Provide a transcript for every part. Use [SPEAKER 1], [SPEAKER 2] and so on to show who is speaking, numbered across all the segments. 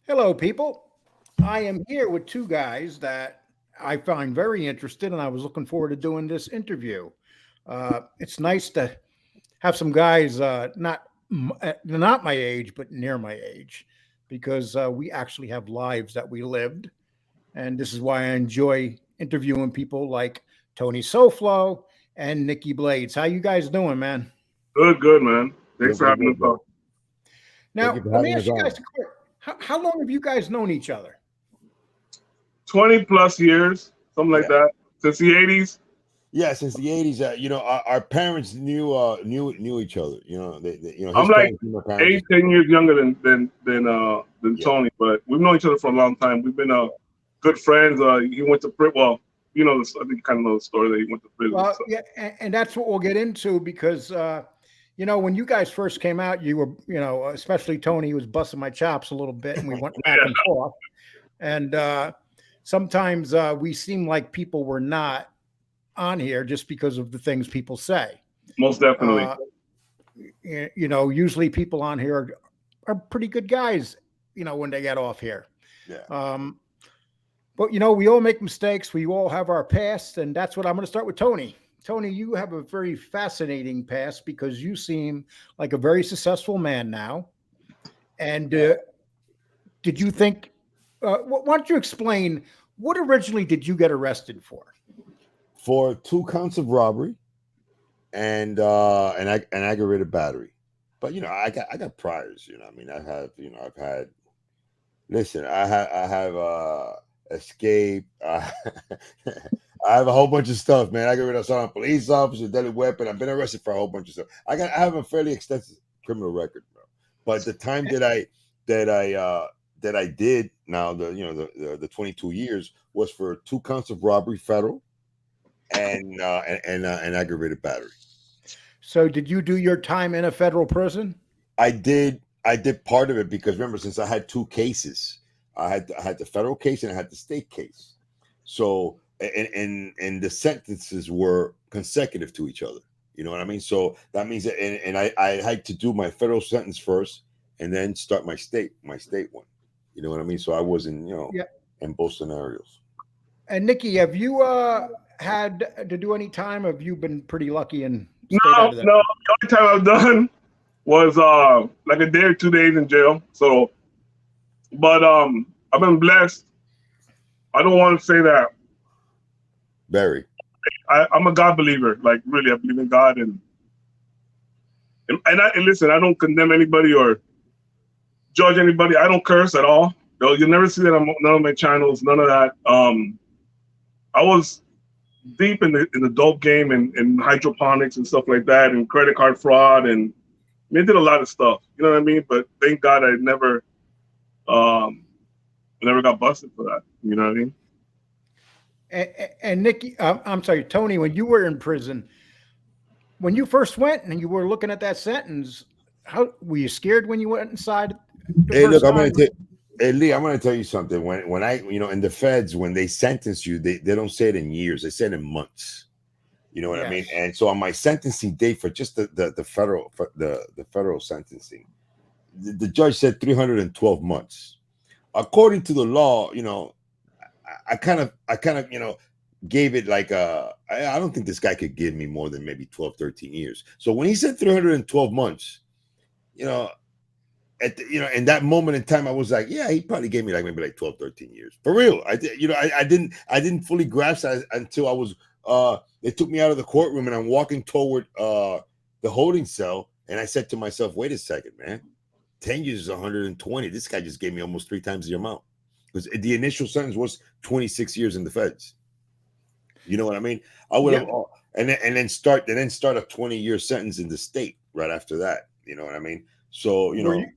[SPEAKER 1] Hello, people. I am here with two guys that I find very interested, and I was looking forward to doing this interview. It's nice to have some guys not my age, but near my age, because we actually have lives that we lived, and this is why I enjoy interviewing people like Tony SO-FLO and Nikki Blades. How you guys doing, man?
[SPEAKER 2] Good, good, man. Thanks
[SPEAKER 3] Good,
[SPEAKER 2] for
[SPEAKER 3] good,
[SPEAKER 2] having
[SPEAKER 3] good,
[SPEAKER 2] us on.
[SPEAKER 3] bro. Thank
[SPEAKER 1] Now,
[SPEAKER 3] you for
[SPEAKER 1] let me
[SPEAKER 3] having
[SPEAKER 1] ask
[SPEAKER 3] us
[SPEAKER 1] you guys
[SPEAKER 3] on.
[SPEAKER 1] a quick. How long have you guys known each other?
[SPEAKER 2] 20 plus years, something like
[SPEAKER 3] Yeah,
[SPEAKER 2] that, since the 80s.
[SPEAKER 3] yeah. Since the '80s, our parents knew each other.
[SPEAKER 2] I'm
[SPEAKER 3] His
[SPEAKER 2] like
[SPEAKER 3] parents knew my parents.
[SPEAKER 2] 8, 10 years younger than
[SPEAKER 3] Yeah,
[SPEAKER 2] Tony, but we've known each other for a long time. We've been good friends. He went to prison. Well, I think you kind of know the story that he went to prison.
[SPEAKER 1] Well,
[SPEAKER 2] So
[SPEAKER 1] yeah, and that's what we'll get into because when you guys first came out, you were, especially Tony was busting my chops a little bit, and we went back and forth. And sometimes we seem like people were not on here just because of the things people say.
[SPEAKER 2] most definitely.
[SPEAKER 1] Uh, usually people on here are pretty good guys, when they get off here.
[SPEAKER 3] yeah.
[SPEAKER 1] Um, but we all make mistakes. We all have our past, and that's what I'm going to start with Tony. Tony, you have a very fascinating past because you seem like a very successful man now. And did you think? Why don't you explain what originally did you get arrested for?
[SPEAKER 3] For 2 counts of robbery and an aggravated battery. But I got priors. I mean, I've had. Listen, I have escape. I have a whole bunch of stuff, man. I got rid of assault on a police officer, deadly weapon. I've been arrested for a whole bunch of stuff. I have a fairly extensive criminal record, bro. But the time that I did now the 22 years was for 2 counts of robbery federal and an aggravated battery.
[SPEAKER 1] So, did you do your time in a federal prison?
[SPEAKER 3] I did part of it because remember, since I had 2 cases, I had the federal case and I had the state case. So and the sentences were consecutive to each other. You know what I mean? So that means that and I had to do my federal sentence first and then start my state one. You know what I mean? So I was
[SPEAKER 1] Yeah.
[SPEAKER 3] in both scenarios.
[SPEAKER 1] And Nikki, have you had to do any time? Have you been pretty lucky and stayed
[SPEAKER 2] No,
[SPEAKER 1] out of that?
[SPEAKER 2] no. The only time I've done was like a day or 2 days in jail. So, but I've been blessed. I don't want to say that
[SPEAKER 3] Very.
[SPEAKER 2] I'm a God believer. Like really, I believe in God, and listen, I don't condemn anybody or judge anybody. I don't curse at all. You'll never see that on none of my channels. None of that. I was deep in the dope game and hydroponics and stuff like that, and credit card fraud, and I mean, I did a lot of stuff. You know what I mean? But thank God I um, never got busted for that. You know what I mean?
[SPEAKER 1] And Nikki, I'm sorry, Tony, when you were in prison, when you first went and you were looking at that sentence, how were you scared when you went inside the
[SPEAKER 3] Hey, look,
[SPEAKER 1] first
[SPEAKER 3] I'm gonna
[SPEAKER 1] time?
[SPEAKER 3] tell. Hey, Lee, I'm gonna tell you something. When I, in the feds, when they sentence you, they don't say it in years; they say it in months. You know what I mean?
[SPEAKER 1] Yes.
[SPEAKER 3] And so on my sentencing date for just the federal the federal sentencing, the judge said 312 months. According to the law, I kind of gave it like I don't think this guy could give me more than maybe 12, 13 years. So when he said 312 months, you know, in that moment in time, I was like, yeah, he probably gave me like maybe like 12, 13 years. For real. I did, I didn't fully grasp that until I was they took me out of the courtroom and I'm walking toward the holding cell. And I said to myself, wait a second, man. 10 years is 120. This guy just gave me almost 3 times the amount. Because the initial sentence was 26 years in the feds. You know what I mean? I would have
[SPEAKER 1] Yeah.
[SPEAKER 3] and then start a 20-year sentence in the state right after that. You know what I mean? So,
[SPEAKER 1] Were you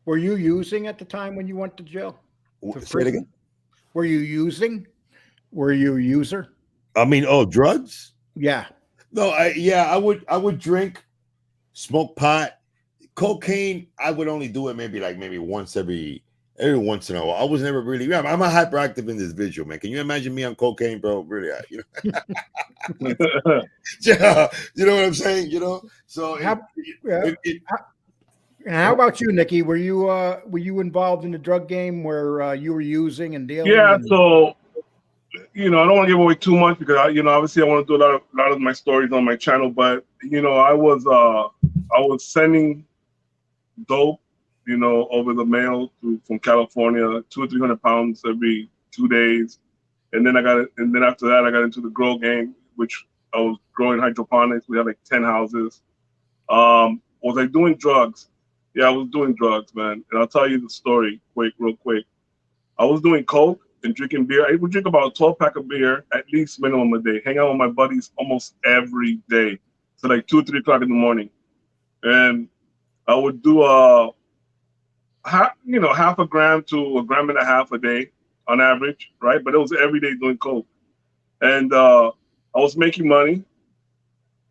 [SPEAKER 1] were you using at the time when you went to jail to
[SPEAKER 3] say it again.
[SPEAKER 1] prison? Were you using? Were you a user?
[SPEAKER 3] I mean, oh, drugs?
[SPEAKER 1] Yeah.
[SPEAKER 3] No, I would drink, smoke pot, cocaine. I would only do it maybe once every once in a while. I was never really. Yeah, I'm a hyperactive individual, man. Can you imagine me on cocaine, bro? Really, yeah, you know what I'm saying? So
[SPEAKER 1] How, yeah,
[SPEAKER 3] it
[SPEAKER 1] how, And how about you, Nikki? Were you involved in the drug game where you were using and dealing?
[SPEAKER 2] Yeah,
[SPEAKER 1] And
[SPEAKER 2] so I don't want to give away too much because obviously I want to do a lot of my stories on my channel, but I was sending dope, over the mail from California, 200 or 300 pounds every 2 days, and then and then after that I got into the grow game, which I was growing hydroponics. We had like 10 houses. Was I doing drugs? Yeah, I was doing drugs, man, and I'll tell you the story real quick. I was doing coke and drinking beer. I would drink about a 12-pack of beer at least minimum a day. Hang out with my buddies almost every day, so like 2 or 3 o'clock in the morning, and I would do half a gram to a gram and a half a day on average, right? But it was every day doing coke, and I was making money.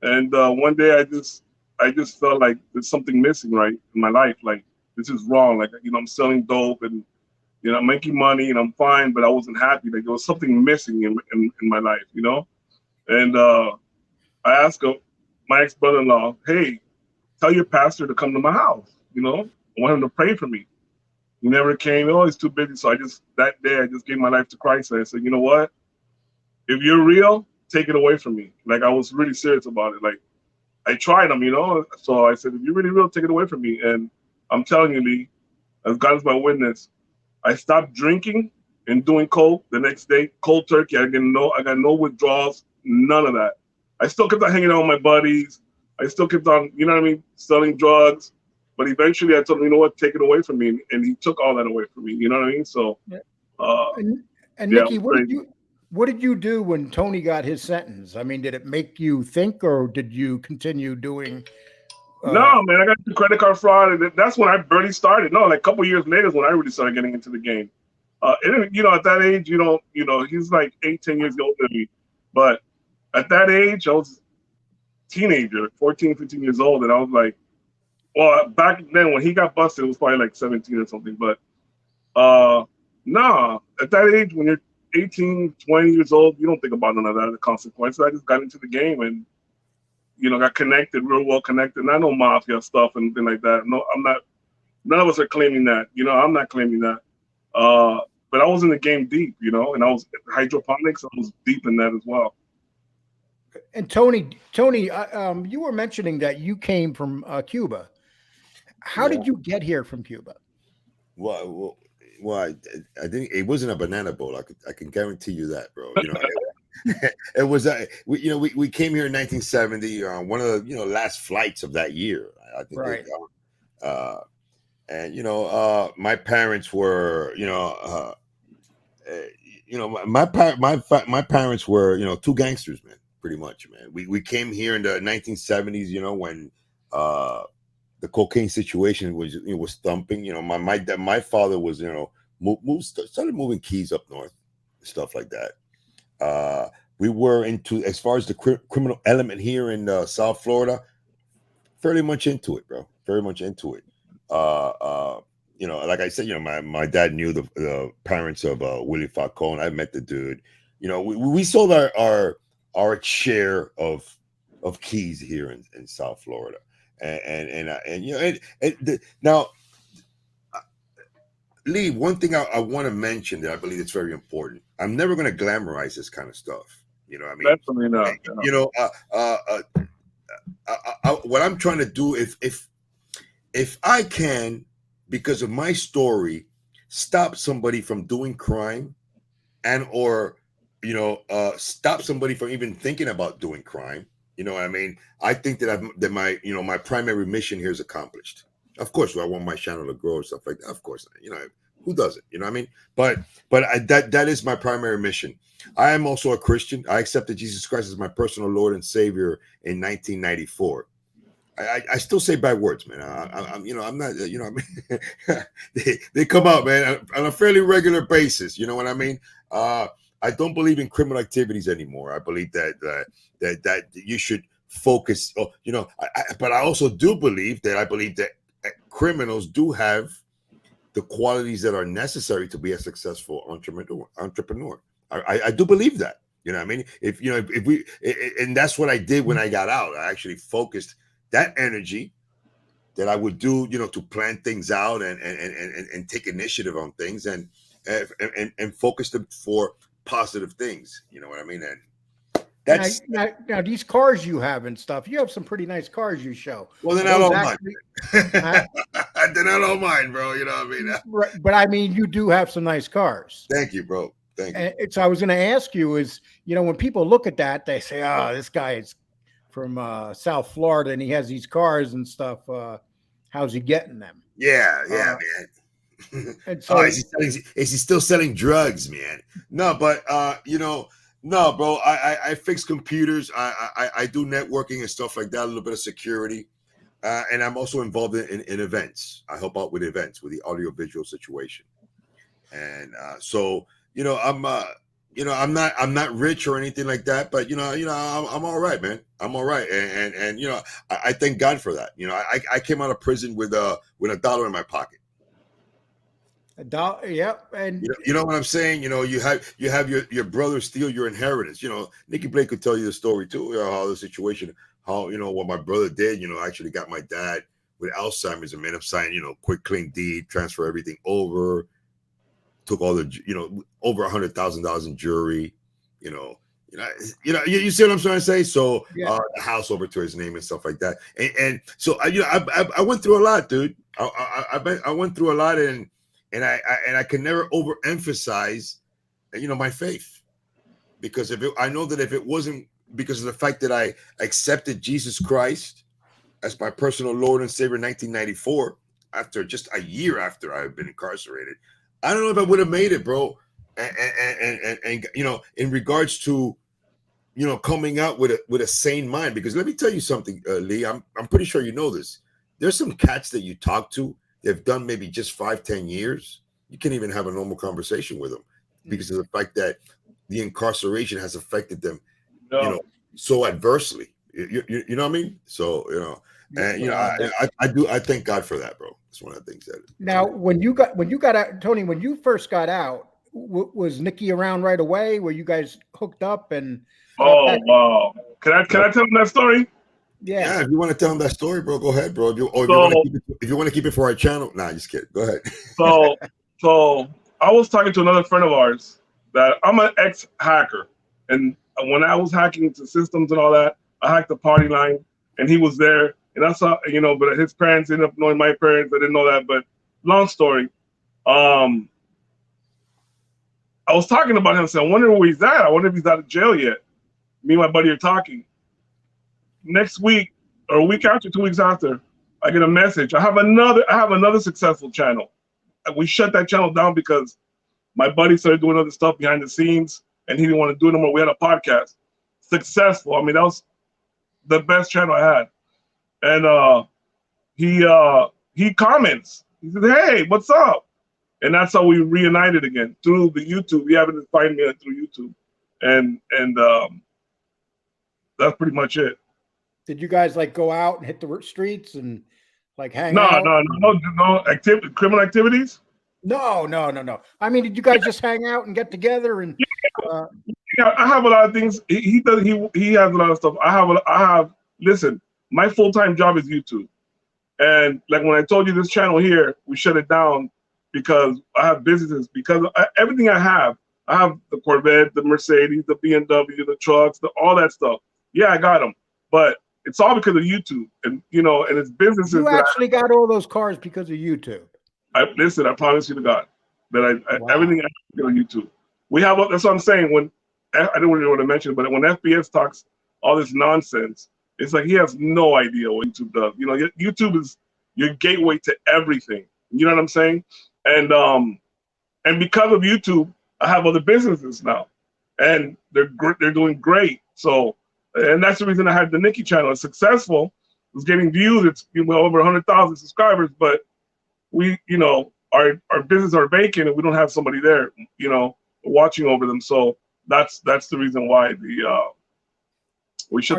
[SPEAKER 2] And one day I just felt like there's something missing, right, in my life. Like this is wrong. Like I'm selling dope and I'm making money and I'm fine, but I wasn't happy. Like there was something missing in my life. And I asked my ex-brother-in-law, hey, tell your pastor to come to my house. I want him to pray for me. He never came. Oh, he's too busy. So that day I just gave my life to Christ. And I said, you know what? If you're real, take it away from me. Like I was really serious about it. Like I tried him. So I said, if you're really real, take it away from me. And I'm telling you, Lee, as God is my witness, I stopped drinking and doing coke the next day, cold turkey. I got no withdrawals, none of that. I still kept on hanging out with my buddies. I still kept on, selling drugs. But eventually I told him, you know what, take it away from me. And he took all that away from me. You know what I mean? So,
[SPEAKER 1] yeah.
[SPEAKER 2] uh,
[SPEAKER 1] and
[SPEAKER 2] yeah,
[SPEAKER 1] Nikki, what did you do when Tony got his sentence? I mean, did it make you think, or did you continue doing?
[SPEAKER 2] No, man, I got the credit card fraud. And that's when I barely started. No, like a couple years later is when I really started getting into the game. And at that age, he's like 8, 10 years older than me. But at that age, I was a teenager, 14, 15 years old. And I was like, well, back then when he got busted, it was probably like 17 or something. But nah, at that age, when you're 18, 20 years old, you don't think about none of that, the consequences. I just got into the game and, got connected, real well connected. Not no mafia stuff and anything like that. No, I'm not. None of us are claiming that. I'm not claiming that. But I was in the game deep, and I was hydroponics. I was deep in that as well.
[SPEAKER 1] And Tony, you were mentioning that you came from Cuba. How
[SPEAKER 3] Yeah.
[SPEAKER 1] did you get here from Cuba?
[SPEAKER 3] Well, I think it wasn't a banana boat. I can guarantee you that, bro. It was we came here in 1970 on one of the last flights of that year. I think
[SPEAKER 1] Right.
[SPEAKER 3] And my parents were my parents were two gangsters, man, pretty much, man. We came here in the 1970s, when the cocaine situation was thumping. My father was started moving keys up north, stuff like that. We were into, as far as the criminal element here in South Florida, fairly much into it, bro. Very much into it. Like I said, my dad knew the parents of Willie Falcone. I met the dude. We sold our share of keys here in South Florida, now, Lee, one thing I want to mention that I believe it's very important. I'm never going to glamorize this kind of stuff. You know what I mean?
[SPEAKER 2] Definitely not.
[SPEAKER 3] What I'm trying to do, if I can, because of my story, stop somebody from doing crime, or stop somebody from even thinking about doing crime. You know what I mean? I think that my primary mission here is accomplished. Of course, I want my channel to grow and stuff like that. Of course, who doesn't? You know what I mean? But that is my primary mission. I am also a Christian. I accepted Jesus Christ as my personal Lord and Savior in 1994. I still say bad words, man. I'm not, I mean, they come out, man, on a fairly regular basis. You know what I mean? I don't believe in criminal activities anymore. I believe that you should focus. But I also do believe that criminals do have the qualities that are necessary to be a successful entrepreneur. I do believe that. You know what I mean? If and that's what I did when I got out. I actually focused that energy that I would do, to plan things out and take initiative on things and focus them for positive things. You know what I mean? And that's
[SPEAKER 1] now these cars you have and stuff. You have some pretty nice cars you show.
[SPEAKER 3] well, they're not all mine. They're not all mine, bro. You know what I mean?
[SPEAKER 1] Right, but I mean, you do have some nice cars.
[SPEAKER 3] Thank you, bro. Thank you.
[SPEAKER 1] And so I was going to ask you is, when people look at that, they say, "Oh, this guy is from South Florida and he has these cars and stuff. How's he getting them?"
[SPEAKER 3] Yeah, man.
[SPEAKER 1] And so,
[SPEAKER 3] is he still selling drugs, man? No, but no, bro. I fix computers. I do networking and stuff like that. A little bit of security, and I'm also involved in events. I help out with events with the audio visual situation, and so I'm I'm not rich or anything like that, but I'm all right, man. I'm all right, and I thank God for that. I came out of prison with $1 in my pocket.
[SPEAKER 1] $1, yep, and
[SPEAKER 3] you know what I'm saying. You have your brother steal your inheritance. Nikki Blades could tell you the story too. How the situation, how what my brother did. Actually got my dad with Alzheimer's and made him sign quick clean deed, transfer everything over. Took all the over $100,000 in jewelry. You see what I'm trying to say. So the house over to his name and stuff like that. And so I went through a lot, dude. I went through a lot, and I can never overemphasize, my faith, because I know that if it wasn't because of the fact that I accepted Jesus Christ as my personal Lord and Savior in 1994, after just a year after I had been incarcerated, I don't know if I would have made it, bro. And in regards to coming out with a sane mind, because let me tell you something, Lee. I'm pretty sure you know this. There's some cats that you talk to. They've done maybe just 5-10 years. You can't even have a normal conversation with them because of the fact that the incarceration has affected them, so adversely. You know what I mean? So and I thank God for that, bro. It's one of the things that.
[SPEAKER 1] Now, when you got out, Tony, when you first got out, was Nikki around right away? Were you guys hooked up and?
[SPEAKER 2] Oh wow! Can I tell them that story?
[SPEAKER 3] Yeah, if you want to tell them that story, bro, go ahead, bro. If you want to keep it for our channel, nah, just kidding. Go ahead.
[SPEAKER 2] So I was talking to another friend of ours that I'm an ex-hacker, and when I was hacking into systems and all that, I hacked the party line, and he was there, and I saw, but his parents ended up knowing my parents. I didn't know that, but long story. I was talking about him, saying, I wonder where he's at. I wonder if he's out of jail yet. Me and my buddy are talking. Next week or a week after, 2 weeks after, I get a message. I have another successful channel. We shut that channel down because my buddy started doing other stuff behind the scenes and he didn't want to do it no more. We had a podcast. Successful. I mean, that was the best channel I had. And he comments. He says, "Hey, what's up?" And that's how we reunited again through the YouTube. You haven't to find me through YouTube, and that's pretty much it.
[SPEAKER 1] Did you guys go out and hit the streets and hang
[SPEAKER 2] no,
[SPEAKER 1] out?
[SPEAKER 2] No criminal activities.
[SPEAKER 1] No. I mean, did you guys just hang out and get together and?
[SPEAKER 2] Yeah, I have a lot of things. He does. He has a lot of stuff. I have. Listen, my full-time job is YouTube, and when I told you this channel here, we shut it down because I have businesses. Because everything I have the Corvette, the Mercedes, the BMW, the trucks, all that stuff. Yeah, I got them, but it's all because of YouTube, and and it's businesses.
[SPEAKER 1] You actually got all those cars because of YouTube.
[SPEAKER 2] Listen, I promise you to God that everything I have on YouTube. We have. That's what I'm saying. When I don't really want to mention, but when FBS talks all this nonsense, it's he has no idea what YouTube does. YouTube is your gateway to everything. You know what I'm saying? And because of YouTube, I have other businesses now, and they're doing great. So, and that's the reason I had the Nikki channel. It's successful. It's getting views. It's over 100,000 subscribers, but we, our business are vacant and we don't have somebody there, watching over them. So that's the reason why we should.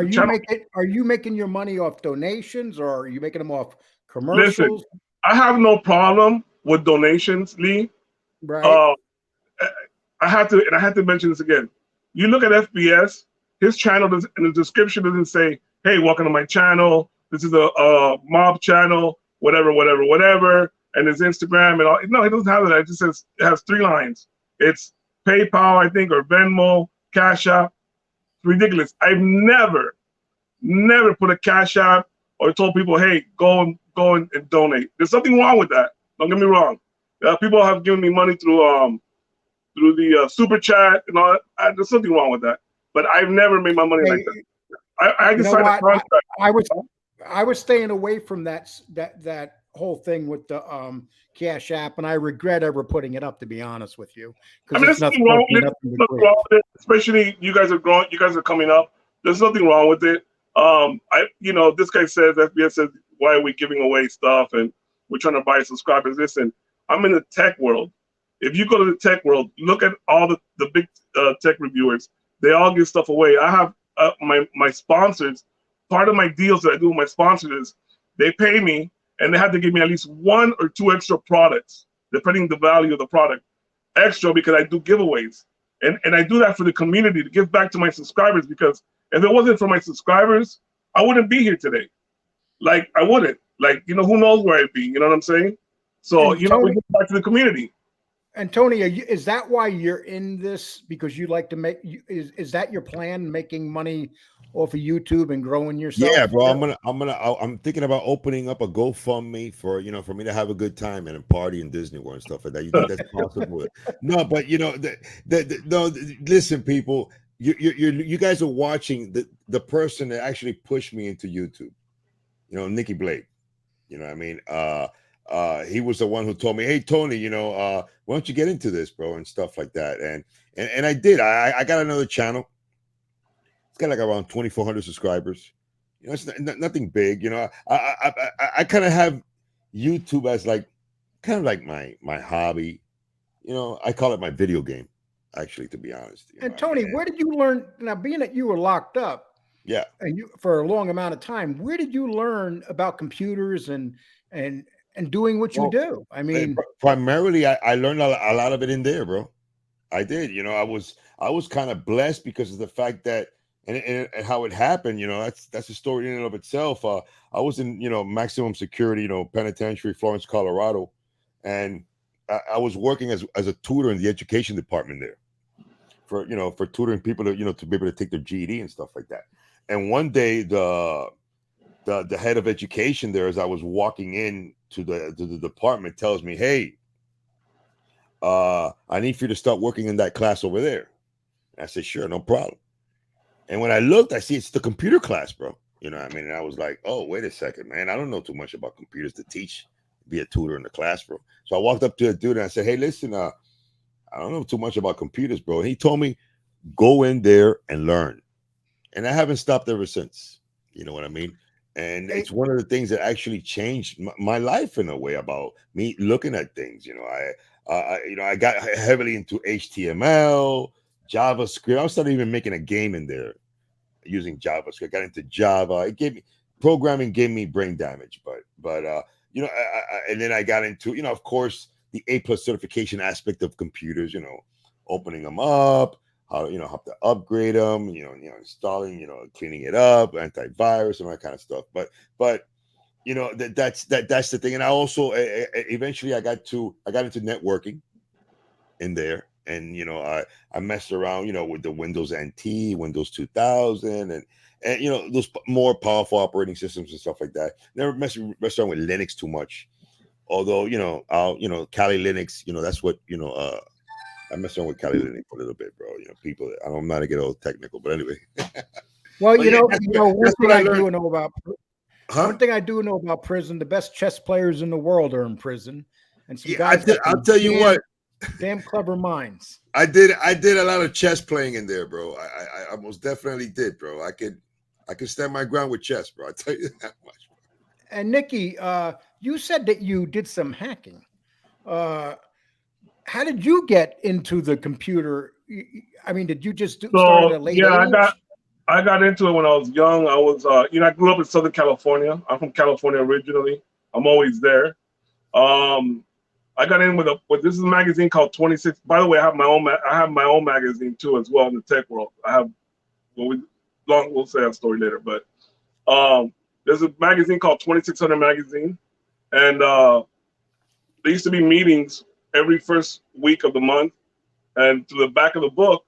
[SPEAKER 1] Are you making your money off donations or are you making them off commercials?
[SPEAKER 2] Listen, I have no problem with donations, Lee.
[SPEAKER 1] Right.
[SPEAKER 2] I had to mention this again. You look at FBS, his channel in the description doesn't say, "Hey, welcome to my channel. This is a mob channel. whatever, and his Instagram and all. No, he doesn't have that. It just says it has 3 lines. It's PayPal, I think, or Venmo, Cash App. It's ridiculous. I've never put a Cash App or told people, hey, go and donate. There's something wrong with that. Don't get me wrong. People have given me money through the super chat and all that. There's something wrong with that. But I've never made my money like that. I just signed a contract.
[SPEAKER 1] I was staying away from that whole thing with the Cash App, and I regret ever putting it up, to be honest with you.
[SPEAKER 2] I mean, there's nothing wrong with it. Especially you guys are growing, you guys are coming up. There's nothing wrong with it. This guy says, FBS says, why are we giving away stuff and we're trying to buy subscribers? Listen, I'm in the tech world. If you go to the tech world, look at all the big tech reviewers. They all give stuff away. I have my sponsors. Part of my deals that I do with my sponsors is they pay me and they have to give me at least 1 or 2 extra products, depending the value of the product, extra, because I do giveaways. And I do that for the community, to give back to my subscribers, because if it wasn't for my subscribers, I wouldn't be here today. Like, I wouldn't. Like, who knows where I'd be, you know what I'm saying? So, we give back to the community.
[SPEAKER 1] And Tony, is that why you're in this? Because you like to make, is that your plan, making money off of YouTube and growing yourself?
[SPEAKER 3] Yeah, bro. I'm thinking about opening up a GoFundMe for me to have a good time and a party in Disney World and stuff like that. You think that's possible? No, but no. Listen, people, you guys are watching the person that actually pushed me into YouTube. Nikki Blades. You know what I mean? He was the one who told me, hey, Tony, why don't you get into this, bro, and stuff like that. And I did. I got another channel. It's got like around 2,400 subscribers. It's nothing big. I kind of have YouTube as kind of like my hobby. I call it my video game, actually, to be honest.
[SPEAKER 1] And Tony, where did you learn? Now, being that you were locked up,
[SPEAKER 3] yeah,
[SPEAKER 1] and you for a long amount of time, where did you learn about computers and doing what you do? I mean,
[SPEAKER 3] primarily, I learned a lot of it in there, bro. I did. I was kind of blessed because of the fact that and how it happened. That's a story in and of itself. I was in maximum security, penitentiary, Florence, Colorado, and I was working as a tutor in the education department there for tutoring people to to be able to take their GED and stuff like that. And one day the head of education there, as I was walking in to the department, tells me, hey, I need for you to start working in that class over there. And I said, sure, no problem. And when I looked, I see it's the computer class, bro. You know what I mean? And I was like, oh, wait a second, man. I don't know too much about computers to teach, be a tutor in the class, bro. So I walked up to a dude and I said, hey, listen, I don't know too much about computers, bro. And he told me, go in there and learn. And I haven't stopped ever since. You know what I mean? And it's one of the things that actually changed my life in a way, about me looking at things. I got heavily into HTML, JavaScript. I started even making a game in there using JavaScript. I got into Java. Programming gave me brain damage, but and then I got into of course the A+ certification aspect of computers. Opening them up. How to upgrade them, installing, cleaning it up, antivirus, and all that kind of stuff. But that's the thing. And I also eventually I got into networking in there, and I messed around, with the Windows NT, Windows 2000, and those more powerful operating systems and stuff like that. Never messed around with Linux too much, although Kali Linux, that's what I messed around with Kali Linux a little bit, bro. People. I'm not to get all technical, but anyway.
[SPEAKER 1] Well, one thing I do know about one thing I do know about prison: the best chess players in the world are in prison, and some guys.
[SPEAKER 3] I'll tell you what.
[SPEAKER 1] Damn clever minds.
[SPEAKER 3] I did a lot of chess playing in there, bro. I most definitely did, bro. I could stand my ground with chess, bro. I tell you that much.
[SPEAKER 1] And Nikki, you said that you did some hacking. How did you get into the computer? I mean, did you just start at a late age?
[SPEAKER 2] I got into it when I was young. I was, I grew up in Southern California. I'm from California originally. I'm always there. I got in with this is a magazine called 26. By the way, I have my own magazine too, as well, in the tech world. We'll say that story later. But there's a magazine called 2600 Magazine, And there used to be meetings every first week of the month, and to the back of the book,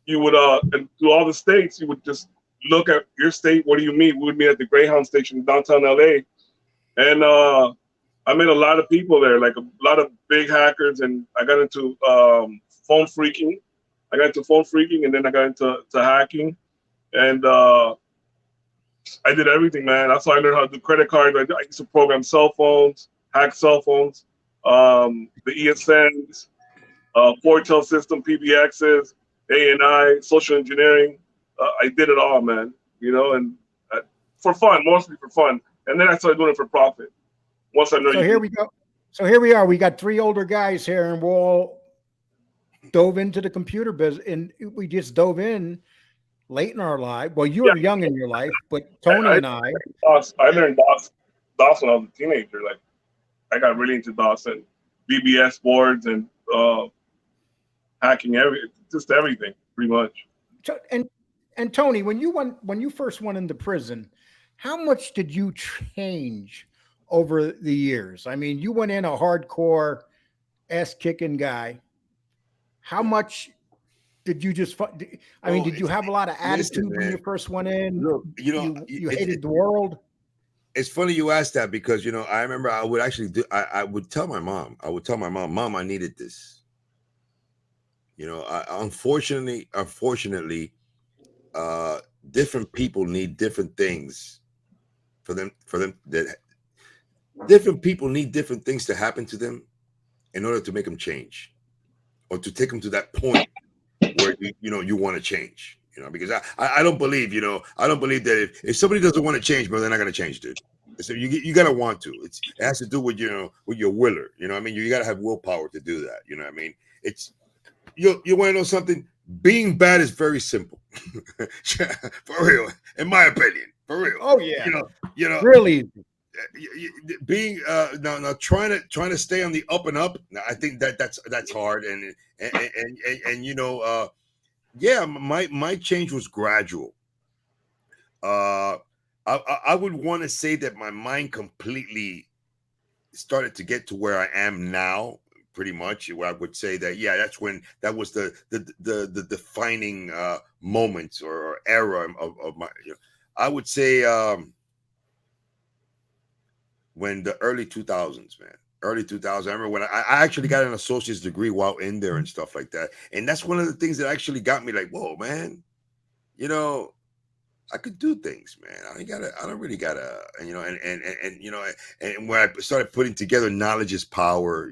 [SPEAKER 2] you would and through all the states, you would just look at your state. What do you meet? We would meet at the Greyhound station in downtown LA, and I met a lot of people there, like a lot of big hackers, and I got into phone phreaking. I got into phone phreaking, and then I got into hacking, and I did everything, man. That's how I learned how to do credit cards. I used to program cell phones, hack cell phones, the ESNs, Foretel system, PBXs, ANI, social engineering. I did it all, man. You know, and for fun, mostly for fun. And then I started doing it for profit. Once I know.
[SPEAKER 1] So here we go. So here we are. We got three older guys here, and we're all dove into the computer business, and we just dove in late in our life. Well, you were young in your life, but Tony and I
[SPEAKER 2] learned DOS when I was a teenager. Like, I got really into DOS and BBS boards and hacking everything, pretty much.
[SPEAKER 1] So, and Tony, when you first went into prison, how much did you change over the years? I mean, you went in a hardcore ass kicking guy. How much did you just? I mean, did you have a lot of attitude when you first went in?
[SPEAKER 3] Look,
[SPEAKER 1] you hated the world.
[SPEAKER 3] It's funny you asked that because I remember I would actually do. I would tell my mom. I would tell my mom, I needed this. Unfortunately, different people need different things for them. That different people need different things to happen to them in order to make them change, or to take them to that point where you want to change. Because I don't believe I don't believe that if somebody doesn't want to change, bro, they're not gonna change, dude. So you gotta want to. It has to do with with your willer. I mean, you gotta have willpower to do that. I mean, it's you want to know something? Being bad is very simple, for real, in my opinion, for real.
[SPEAKER 1] Oh yeah,
[SPEAKER 3] really. Being now trying to stay on the up and up. I think that's hard, and yeah, my change was gradual. I would want to say that my mind completely started to get to where I am now. Pretty much, where I would say that that was the defining moment or era of my. I would say when the early 2000s, man. Early 2000s. I remember when I actually got an associate's degree while in there and stuff like that. And that's one of the things that actually got me like, whoa, man, I could do things, man. I don't really gotta, and when I started putting together knowledge is power,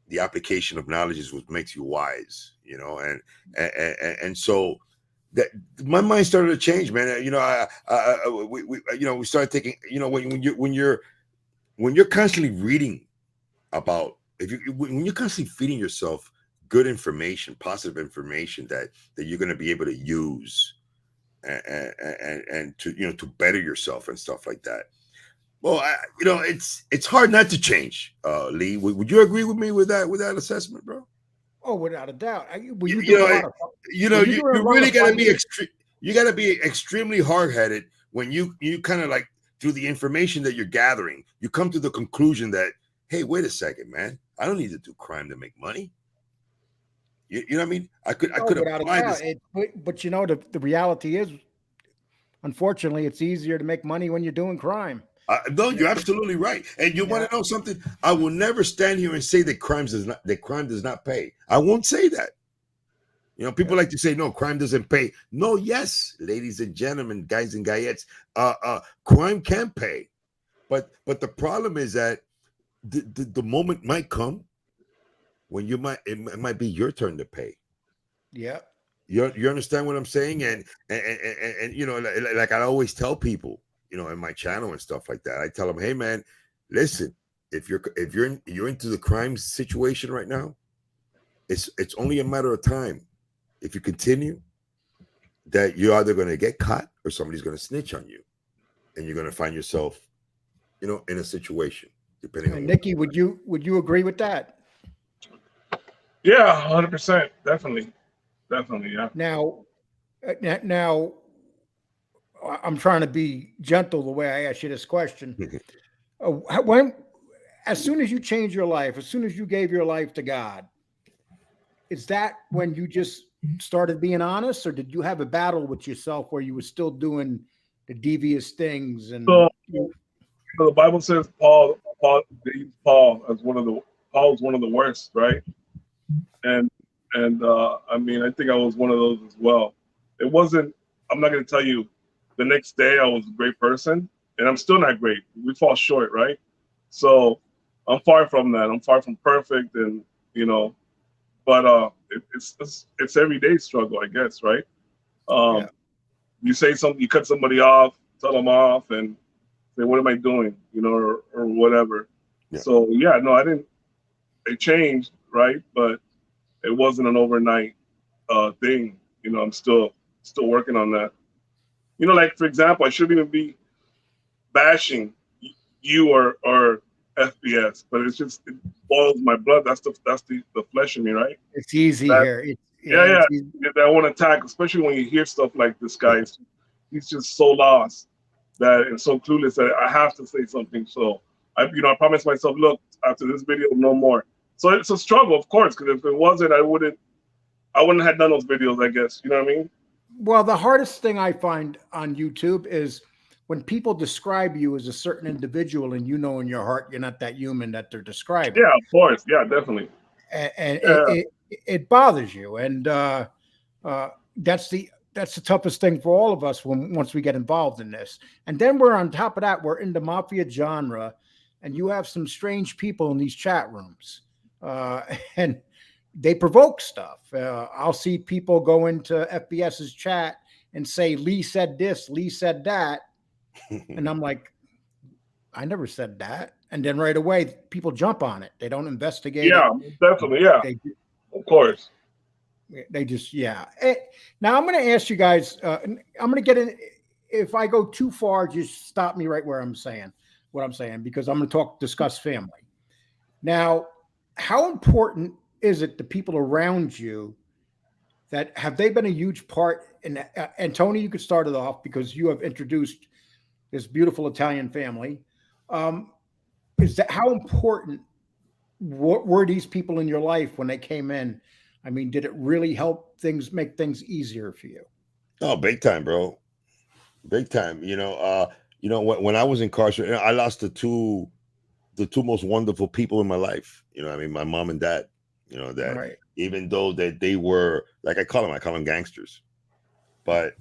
[SPEAKER 3] the application of knowledge is what makes you wise, and so that my mind started to change, man. We started taking, when you're constantly reading about, when you're constantly feeding yourself good information, positive information that you're going to be able to use and to better yourself and stuff like that. Well, it's hard not to change. Lee, would you agree with me with that assessment, bro?
[SPEAKER 1] Oh, without a doubt. You
[SPEAKER 3] really got to be you got to be extremely hard-headed when you kind of like, through the information that you're gathering, you come to the conclusion that, hey, wait a second, man, I don't need to do crime to make money. You know what I mean? I could apply this.
[SPEAKER 1] But the reality is, unfortunately, it's easier to make money when you're doing crime.
[SPEAKER 3] No, you're absolutely right. And you want to know something? I will never stand here and say that crime does not pay. I won't say that. People like to say, no, crime doesn't pay. No, yes, ladies and gentlemen, guys and guyettes, crime can pay. But the problem is that the moment might come when it might be your turn to pay.
[SPEAKER 1] Yeah.
[SPEAKER 3] You understand what I'm saying? And like I always tell people, in my channel and stuff like that, I tell them, hey man, listen, if you're into the crime situation right now, it's only a matter of time. If you continue, that you're either going to get caught or somebody's going to snitch on you, and you're going to find yourself, in a situation. Depending on
[SPEAKER 1] Nikki, would you agree with that?
[SPEAKER 2] Yeah, 100%, definitely, yeah.
[SPEAKER 1] Now, I'm trying to be gentle the way I ask you this question. When, as soon as you changed your life, as soon as you gave your life to God, is that when you just started being honest, or did you have a battle with yourself where you were still doing the devious things?
[SPEAKER 2] So
[SPEAKER 1] And
[SPEAKER 2] the Bible says Paul as one of the Paul's one of the worst, right? And I mean, I think I was one of those as well. It wasn't. I'm not going to tell you. The next day, I was a great person, and I'm still not great. We fall short, right? So I'm far from that. I'm far from perfect, and you know, but it's everyday struggle, I guess, right?
[SPEAKER 1] yeah,
[SPEAKER 2] Um, you say something, you cut somebody off, tell them off, and say, "What am I doing?" You know, or whatever.
[SPEAKER 3] Yeah.
[SPEAKER 2] So yeah, no, I didn't. It changed, right? But it wasn't an overnight thing. You know, I'm still working on that. You know, like for example, I shouldn't even be bashing you or FBS, but it's just it boils my blood. That's the flesh in me, right?
[SPEAKER 1] it's easy
[SPEAKER 2] That
[SPEAKER 1] here.
[SPEAKER 2] yeah,
[SPEAKER 1] It's easy.
[SPEAKER 2] yeah. That I want to attack, especially when you hear stuff like this guy. He's just so lost that and so clueless that I have to say something. So I promised myself, look, after this video, no more. So it's a struggle, of course, because if it wasn't, I wouldn't have done those videos. I guess you know what I mean.
[SPEAKER 1] Well, the hardest thing I find on YouTube is when people describe you as a certain individual, and you know in your heart you're not that human that they're describing,
[SPEAKER 2] Yeah, of course. Yeah, definitely.
[SPEAKER 1] and
[SPEAKER 2] Yeah,
[SPEAKER 1] it bothers you. And uh, that's the toughest thing for all of us when once we get involved in this. And then we're on top of that, we're in the mafia genre, and you have some strange people in these chat rooms, and they provoke stuff. I'll see people go into FBS's chat and say Lee said this, Lee said that, and I'm like, I never said that. And then right away, people jump on it. They don't investigate
[SPEAKER 2] yeah,
[SPEAKER 1] it.
[SPEAKER 2] definitely. Yeah,
[SPEAKER 1] They
[SPEAKER 2] of course.
[SPEAKER 1] they just yeah. Now I'm going to ask you guys. I'm going to get in. If I go too far, just stop me right where I'm saying what I'm saying, because I'm going to discuss family. Now, how important is it the people around you that have they been a huge part in? And Tony, you could start it off because you have introduced this beautiful Italian family. Um, is that how important were these people in your life when they came in? I mean, did it really help things make things easier for you?
[SPEAKER 3] Oh, big time, bro. Big time. When I was incarcerated, I lost the two most wonderful people in my life. I mean, my mom and dad. That
[SPEAKER 1] Right.
[SPEAKER 3] even though that they were like I call them gangsters, but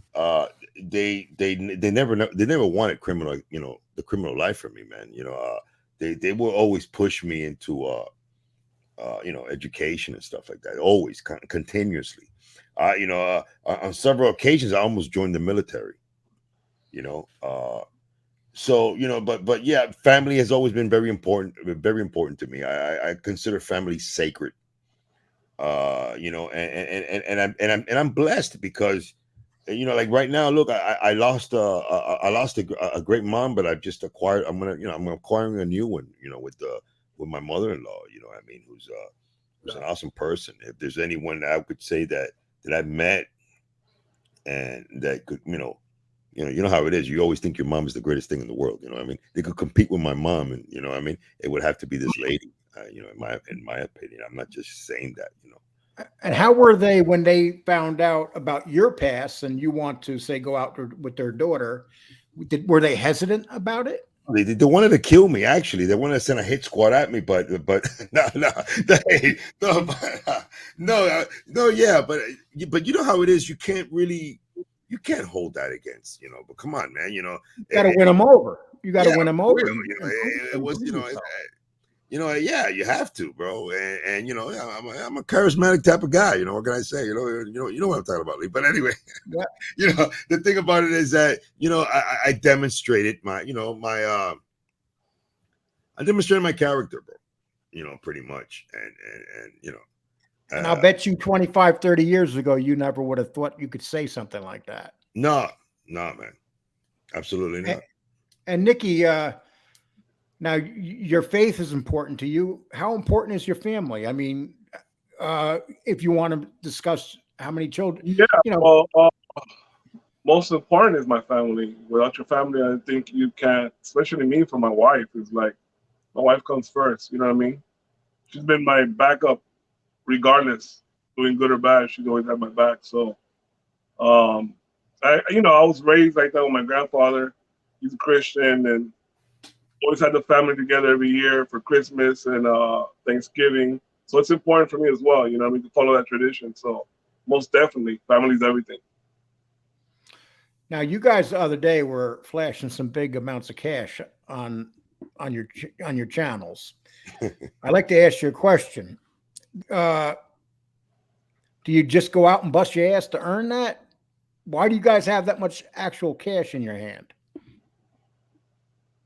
[SPEAKER 3] they never wanted the criminal life for me, man. They will always push me into education and stuff like that, always continuously. On several occasions I almost joined the military. you know uh so but yeah, family has always been very important to me. I consider family sacred. And I'm blessed because like right now, look, I lost a great mom, but I've just acquired I'm acquiring a new one, with my mother-in-law, I mean, who's an awesome person. If there's anyone that I could say that I've met and that could, how it is. You always think your mom is the greatest thing in the world. You know what I mean? They could compete with my mom, and what I mean, it would have to be this lady. In my opinion, I'm not just saying that.
[SPEAKER 1] And how were they when they found out about your past and you want to say go out with their daughter? Were they hesitant about it?
[SPEAKER 3] They wanted to kill me. Actually, they wanted to send a hit squad at me, but no, no, no, no, yeah, but you know how it is. You can't hold that against. But come on, man.
[SPEAKER 1] You got to win them over. You got to
[SPEAKER 3] Yeah,
[SPEAKER 1] win them
[SPEAKER 3] for
[SPEAKER 1] over
[SPEAKER 3] real.
[SPEAKER 1] and
[SPEAKER 3] It was,
[SPEAKER 1] prove yourself.
[SPEAKER 3] yeah, you have to, bro. And I'm a charismatic type of guy. What can I say? You know what I'm talking about, Lee. But anyway,
[SPEAKER 1] Yeah.
[SPEAKER 3] the thing about it is that I demonstrated I demonstrated my character, bro. Pretty much,
[SPEAKER 1] And I'll
[SPEAKER 3] uh,
[SPEAKER 1] bet you 25, 30 years ago, you never would have thought you could say something like that.
[SPEAKER 3] no, no, man, absolutely
[SPEAKER 1] And,
[SPEAKER 3] not.
[SPEAKER 1] and Nikki, now your faith is important to you. How important is your family? I mean, if you want to discuss how many children,
[SPEAKER 2] Yeah.
[SPEAKER 1] you know,
[SPEAKER 2] Well, most important is my family. Without your family, I think you can't. Especially me, for my wife, is like my wife comes first. You know what I mean? She's been my backup, regardless, doing good or bad. She's always had my back. So, I was raised like that with my grandfather. He's a Christian, and always had the family together every year for Christmas and Thanksgiving. So it's important for me as well, you know, to follow that tradition. So most definitely, family's everything.
[SPEAKER 1] Now, you guys the other day were flashing some big amounts of cash on your channels. I'd like to ask you a question. Do you just go out and bust your ass to earn that? Why do you guys have that much actual cash in your hand?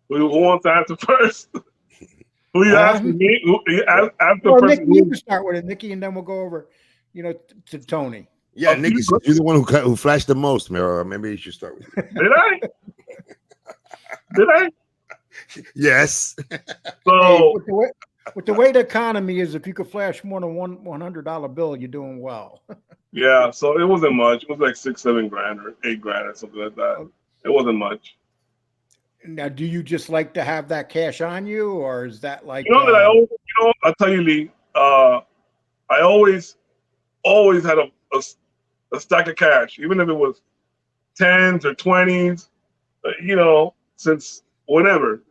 [SPEAKER 2] Who wants to answer first? Who you asking me?
[SPEAKER 1] Nikki, you can start with it, Nikki, and then we'll go over, to Tony.
[SPEAKER 3] Yeah, Nikki, you're the one who flashed the most, Miro. Maybe you should start with it.
[SPEAKER 2] Did I? Did I?
[SPEAKER 3] Yes.
[SPEAKER 2] So
[SPEAKER 1] with the way the economy is, if you could flash more than $100 bill, you're doing well.
[SPEAKER 2] Yeah, so it wasn't much. It was like $6-7 grand or $8 or something like that. It wasn't much.
[SPEAKER 1] Now, do you just like to have that cash on you, or is that like?
[SPEAKER 2] I'll tell you, Lee. I always had a stack of cash, even if it was 10s or 20s, since whenever,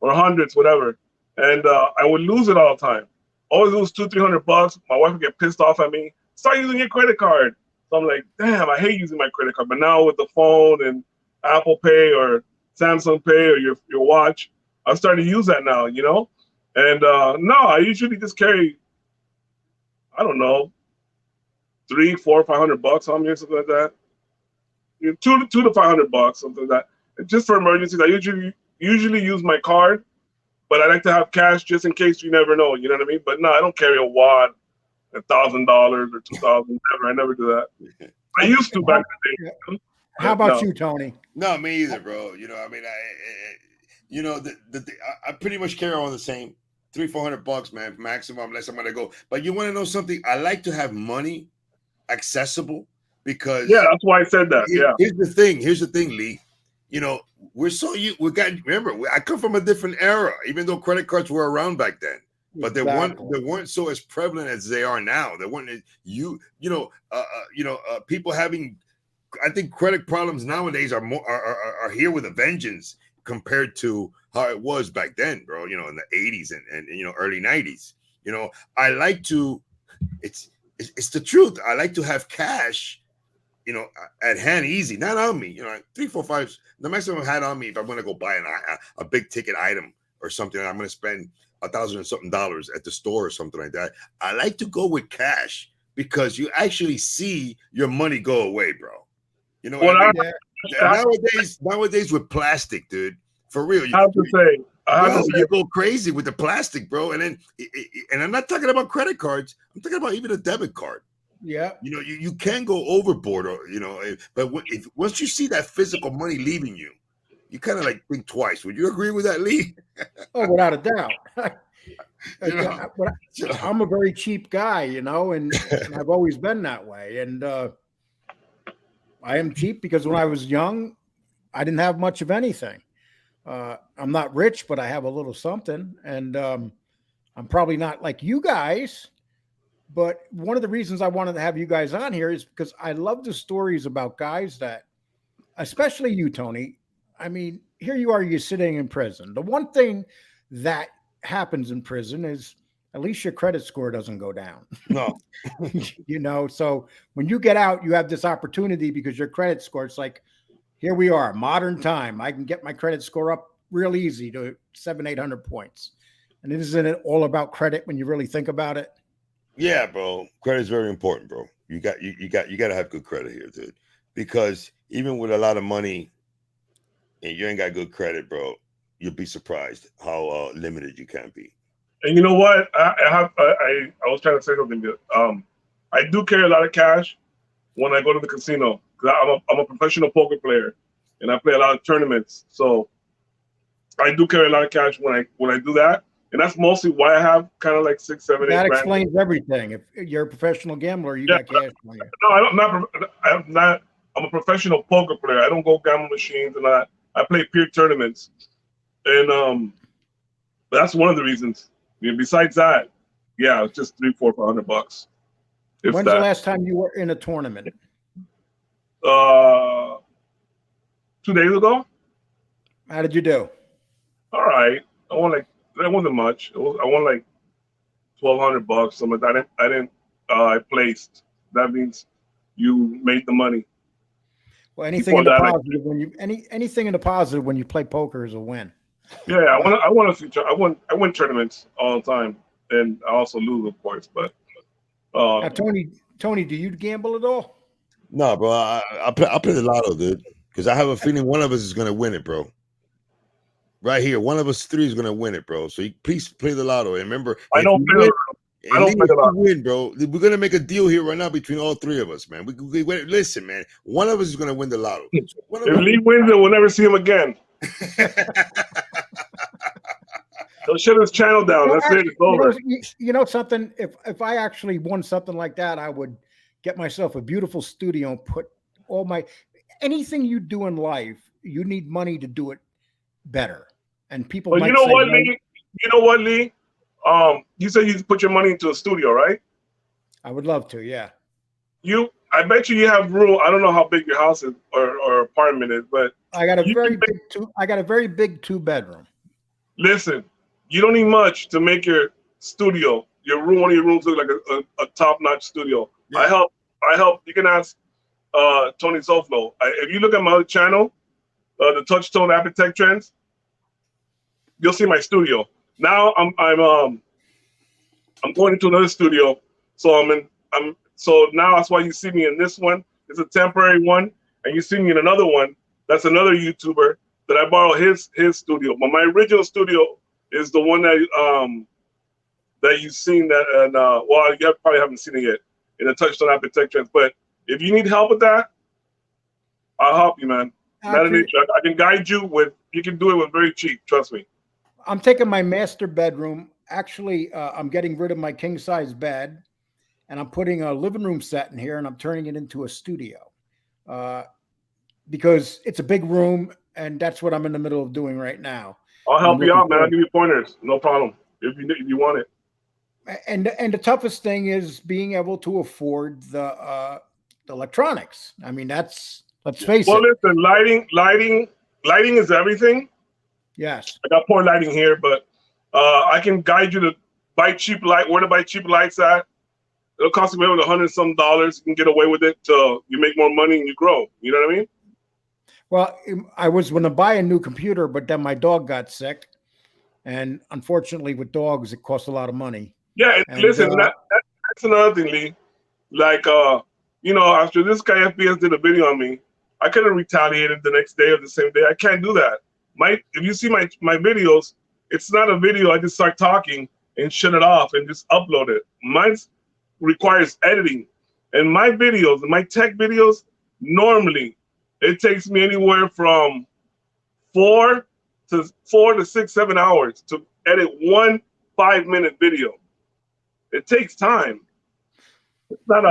[SPEAKER 2] or hundreds, whatever. And I would lose it all the time. Always lose $200-300. My wife would get pissed off at me. Start using your credit card. So I'm like, damn, I hate using my credit card. But now with the phone and Apple Pay or Samsung Pay or your watch, I'm starting to use that now, And no, I usually just carry, I don't know, $300, $400, $500 on me or something like that. $200 to $500, something like that. And just for emergencies, I usually use my card, but I like to have cash just in case. You never know, you know what I mean? But no, I don't carry a wad, $1,000 or $2,000. Never, I never do that. I used to back in the day.
[SPEAKER 1] How about you, Tony?
[SPEAKER 3] No, me either, bro. I pretty much carry on the same $300-400, man, maximum, unless I'm gonna go. But you want to know something? I like to have money accessible because
[SPEAKER 2] that's why I said that.
[SPEAKER 3] Here's the thing, Lee. Remember, I come from a different era, even though credit cards were around back then. But they weren't so as prevalent as they are now. They weren't people having. I think credit problems nowadays are here with a vengeance compared to how it was back then, bro. In the 80s and early 90s. I like to. It's the truth. I like to have cash, at hand, easy, not on me. Like 3, 4, 5. The maximum I had on me if I'm going to go buy a big ticket item or something, I'm going to spend $1,000 and something at the store or something like that. I like to go with cash because you actually see your money go away, bro. Nowadays with plastic, dude, for real. You go crazy with the plastic, bro. And I'm not talking about credit cards. I'm talking about even a debit card.
[SPEAKER 1] Yeah.
[SPEAKER 3] You can go overboard, but once you see that physical money leaving you, you kind of like think twice. Would you agree with that, Lee?
[SPEAKER 1] Oh, without a doubt. I'm a very cheap guy, and I've always been that way. And I am cheap because when I was young, I didn't have much of anything. I'm not rich, but I have a little something. And I'm probably not like you guys. But one of the reasons I wanted to have you guys on here is because I love the stories about guys that, especially you, Tony. I mean, here you are, you're sitting in prison. The one thing that happens in prison is at least your credit score doesn't go down.
[SPEAKER 3] No.
[SPEAKER 1] So when you get out, you have this opportunity because your credit score, it's like, here we are, modern time. I can get my credit score up real easy to 700-800 points. And isn't it all about credit when you really think about it?
[SPEAKER 3] Yeah, bro. Credit is very important, bro. You got to have good credit here, dude. Because even with a lot of money and you ain't got good credit, bro, you'll be surprised how limited you can be.
[SPEAKER 2] And you know what? I was trying to say something good. I do carry a lot of cash when I go to the casino because I'm a professional poker player and I play a lot of tournaments. So I do carry a lot of cash when I do that. And that's mostly why I have kind of like 6, 7, 8
[SPEAKER 1] That
[SPEAKER 2] grand.
[SPEAKER 1] explains everything. If you're a professional gambler, you got cash.
[SPEAKER 2] No, I'm not I'm a professional poker player. I don't go gamble machines, and I play peer tournaments, and that's one of the reasons. I mean, besides that, yeah, it's just $300-400, if
[SPEAKER 1] When's the
[SPEAKER 2] that.
[SPEAKER 1] last time you were in a tournament?
[SPEAKER 2] 2 days ago.
[SPEAKER 1] How did you do?
[SPEAKER 2] All right, I won like that wasn't much. I won like $1,200. Something like that. I didn't. I placed. That means you made the money.
[SPEAKER 1] Well, anything
[SPEAKER 2] Before
[SPEAKER 1] in the
[SPEAKER 2] that,
[SPEAKER 1] positive when you anything in the positive when you play poker is a win.
[SPEAKER 2] yeah, I want to see. I win tournaments all the time, and I also lose, of course. But
[SPEAKER 1] Now, Tony, do you gamble at all?
[SPEAKER 3] No, bro. I'll play the lotto, dude, because I have a feeling one of us is gonna win it, bro. Right here, one of us three is gonna win it, bro. So please play the lotto. And remember,
[SPEAKER 2] I don't play the lotto. I don't play the lotto.
[SPEAKER 3] Win, bro. We're gonna make a deal here right now between all three of us, man. We listen, man. One of us is gonna win the lotto.
[SPEAKER 2] If Lee wins it, we'll never see him again. He'll shut his channel down. That's it. It's over.
[SPEAKER 1] You know something? If I actually won something like that, I would get myself a beautiful studio and put all my anything you do in life. You need money to do it better, and people.
[SPEAKER 2] But
[SPEAKER 1] might
[SPEAKER 2] you know
[SPEAKER 1] say,
[SPEAKER 2] what, Lee? You know what, Lee? You said you put your money into a studio, right?
[SPEAKER 1] I would love to. Yeah.
[SPEAKER 2] I bet you have room. I don't know how big your house is or apartment is, but
[SPEAKER 1] I got a very big two-bedroom.
[SPEAKER 2] Listen, you don't need much to make your studio, one of your rooms look like a top-notch studio. Yeah. I help. You can ask Tony SO-FLO. If you look at my other channel, the Touchstone Architect Trends, you'll see my studio. Now I'm going into another studio, so now that's why you see me in this one. It's a temporary one, and you see me in another one. That's another YouTuber that I borrow his studio. But my original studio is the one that you've seen well, you probably haven't seen it yet in the Touchstone Architect Trends. But if you need help with that, I'll help you, man. Not an issue. I can guide you with. You can do it with very cheap. Trust me.
[SPEAKER 1] I'm taking my master bedroom. Actually, I'm getting rid of my king size bed, and I'm putting a living room set in here, and I'm turning it into a studio because it's a big room, and that's what I'm in the middle of doing right now.
[SPEAKER 2] I'll help you out, man. I'll give you pointers. No problem. If you want it.
[SPEAKER 1] And the toughest thing is being able to afford the electronics. I mean, let's face it.
[SPEAKER 2] Well, listen, lighting is everything.
[SPEAKER 1] Yes.
[SPEAKER 2] I got poor lighting here, but I can guide you to buy cheap light. Where to buy cheap lights at? It'll cost you maybe $100-some. You can get away with it till you make more money and you grow. You know what I mean?
[SPEAKER 1] Well, I was going to buy a new computer, but then my dog got sick, and unfortunately, with dogs, it costs a lot of money.
[SPEAKER 2] Yeah, and listen, that's another thing, Lee. Like, after this guy FBS did a video on me, I could have retaliated the next day or the same day. I can't do that. If you see my videos, it's not a video. I just start talking and shut it off and just upload it. Mine requires editing, and my videos, my tech videos, normally it takes me anywhere from 4 to 6, 7 hours to edit one 5-minute video. It takes time. It's not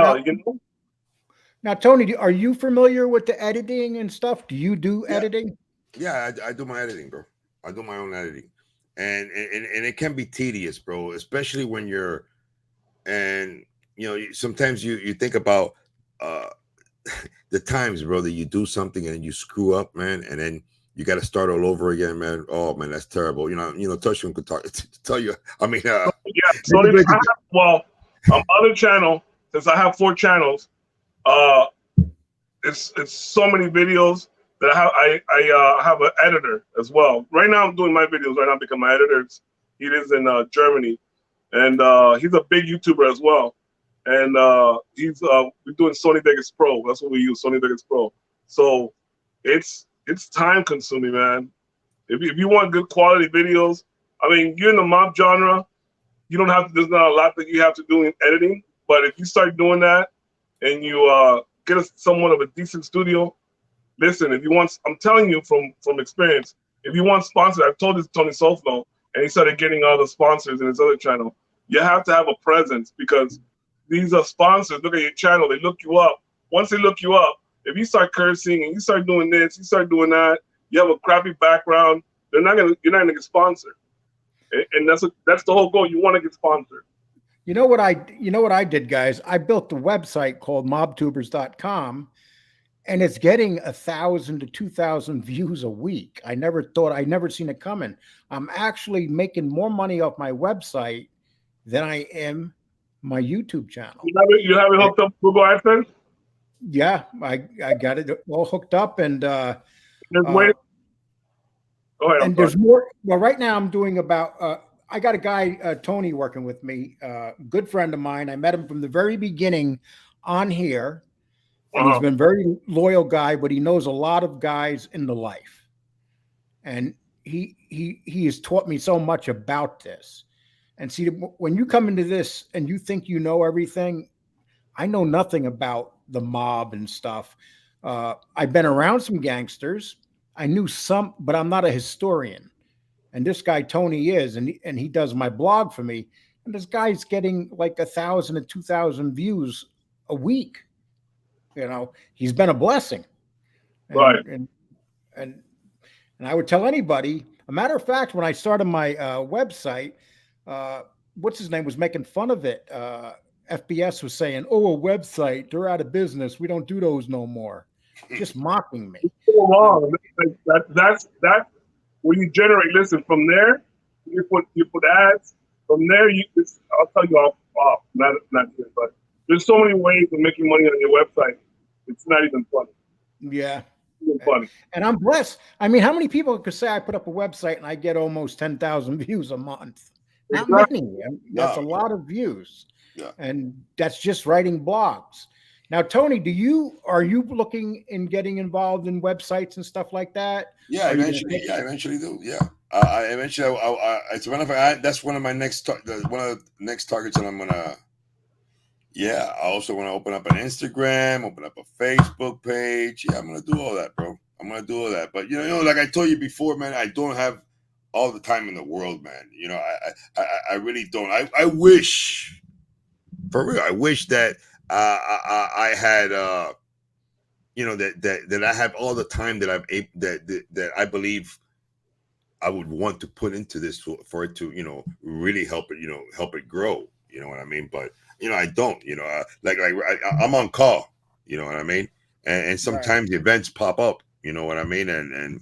[SPEAKER 1] Now, Tony, are you familiar with the editing and stuff? Do you do editing?
[SPEAKER 3] Yeah, I do my editing, bro. I do my own editing, and it can be tedious, bro. Especially when you're, and sometimes you think about the times, bro, that you do something and you screw up, man, and then you got to start all over again, man. Oh man, that's terrible. Touchdown could tell you. I mean,
[SPEAKER 2] yeah. So on other channel, since I have 4 channels, it's so many videos that I have an editor as well. Right now, I'm doing my videos right now because my editor he lives in Germany, and he's a big YouTuber as well. And we're doing Sony Vegas Pro. That's what we use, Sony Vegas Pro. So it's time consuming, man. If you want good quality videos, I mean, you're in the mob genre, you don't have to. There's not a lot that you have to do in editing. But if you start doing that and you get somewhat of a decent studio, listen. If you want, I'm telling you from experience, if you want sponsors, I've told this to Tony SO-FLO, and he started getting all the sponsors in his other channel. You have to have a presence because these are sponsors. Look at your channel. They look you up. Once they look you up, if you start cursing and you start doing this, you start doing that, you have a crappy background, you're not gonna get sponsored. And that's the whole goal. You want to get sponsored.
[SPEAKER 1] You know what I did, guys? I built a website called mobtubers.com, and it's getting 1,000 to 2,000 views a week. I never seen it coming. I'm actually making more money off my website than I am my YouTube channel.
[SPEAKER 2] You have it hooked up with Google AdSense?
[SPEAKER 1] Yeah, I got it all hooked up, and
[SPEAKER 2] There's way. Go ahead.
[SPEAKER 1] And there's more. Well, right now I'm doing about. I got a guy, Tony, working with me, good friend of mine. I met him from the very beginning on here, and he's been a very loyal guy, but he knows a lot of guys in the life. And he has taught me so much about this. And see, when you come into this and you think you know everything, I know nothing about the mob and stuff. I've been around some gangsters. I knew some, but I'm not a historian. And this guy, Tony, is, and he does my blog for me. And this guy's getting like 1,000 to 2,000 views a week. You know, he's been a blessing. And,
[SPEAKER 2] right.
[SPEAKER 1] And I would tell anybody, a matter of fact, when I started my website, what's his name was making fun of it. FBS was saying, "Oh, a website, they're out of business. We don't do those no more." Just mocking me.
[SPEAKER 2] It's so wrong. That's when you generate. Listen, from there, you put ads. From there, I'll tell you off. Not here, but there's so many ways of making money on your website. It's not even funny.
[SPEAKER 1] Yeah.
[SPEAKER 2] It's funny.
[SPEAKER 1] And I'm blessed. I mean, how many people could say I put up a website and I get almost 10,000 views a month? Not many. That's a lot of views.
[SPEAKER 3] Yeah.
[SPEAKER 1] And that's just writing blogs. Now, Tony, are you looking in getting involved in websites and stuff like that?
[SPEAKER 3] Yeah, eventually. Yeah, eventually do. Yeah, eventually. As a matter of fact, that's one of my next one of the next targets that I'm gonna. Yeah, I also want to open up an Instagram, open up a Facebook page. Yeah, I'm gonna do all that, bro. I'm gonna do all that. But you know, like I told you before, man, I don't have all the time in the world, man. You know, I really don't. I wish, for real, I wish that I had, you know, that I have all the time that that I believe I would want to put into this for it to, you know, really help it grow. You know what I mean? But you know, I don't. You know, I'm on call. You know what I mean? And sometimes
[SPEAKER 1] Right.
[SPEAKER 3] events pop up. You know what I mean? And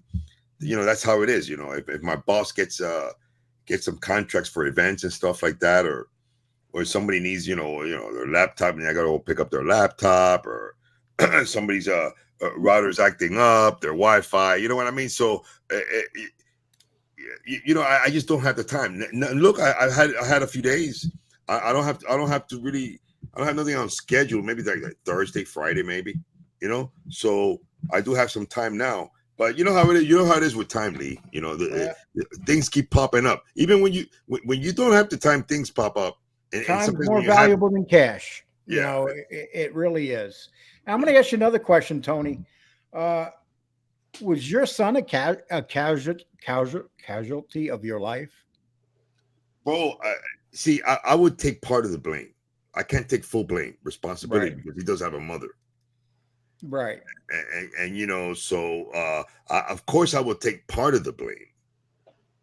[SPEAKER 3] you know, that's how it is. You know, if my boss gets some contracts for events and stuff like that, or somebody needs, you know, their laptop, and I got to go pick up their laptop, or somebody's router's acting up, their Wi-Fi. You know what I mean? So, you know, I just don't have the time. Look, I had a few days. I don't have nothing on schedule. Maybe like Thursday, Friday, maybe. You know, so I do have some time now. But you know how it is. You know how it is with time, Lee. You know, things keep popping up. Even when you don't have the time, things pop up.
[SPEAKER 1] Time's more valuable than cash. You know, it really is. I'm going to ask you another question, Tony. Was your son a casualty of your life?
[SPEAKER 3] Bro, see, I would take part of the blame. I can't take full blame responsibility because he does have a mother.
[SPEAKER 1] Right.
[SPEAKER 3] And you know, so of course I will take part of the blame.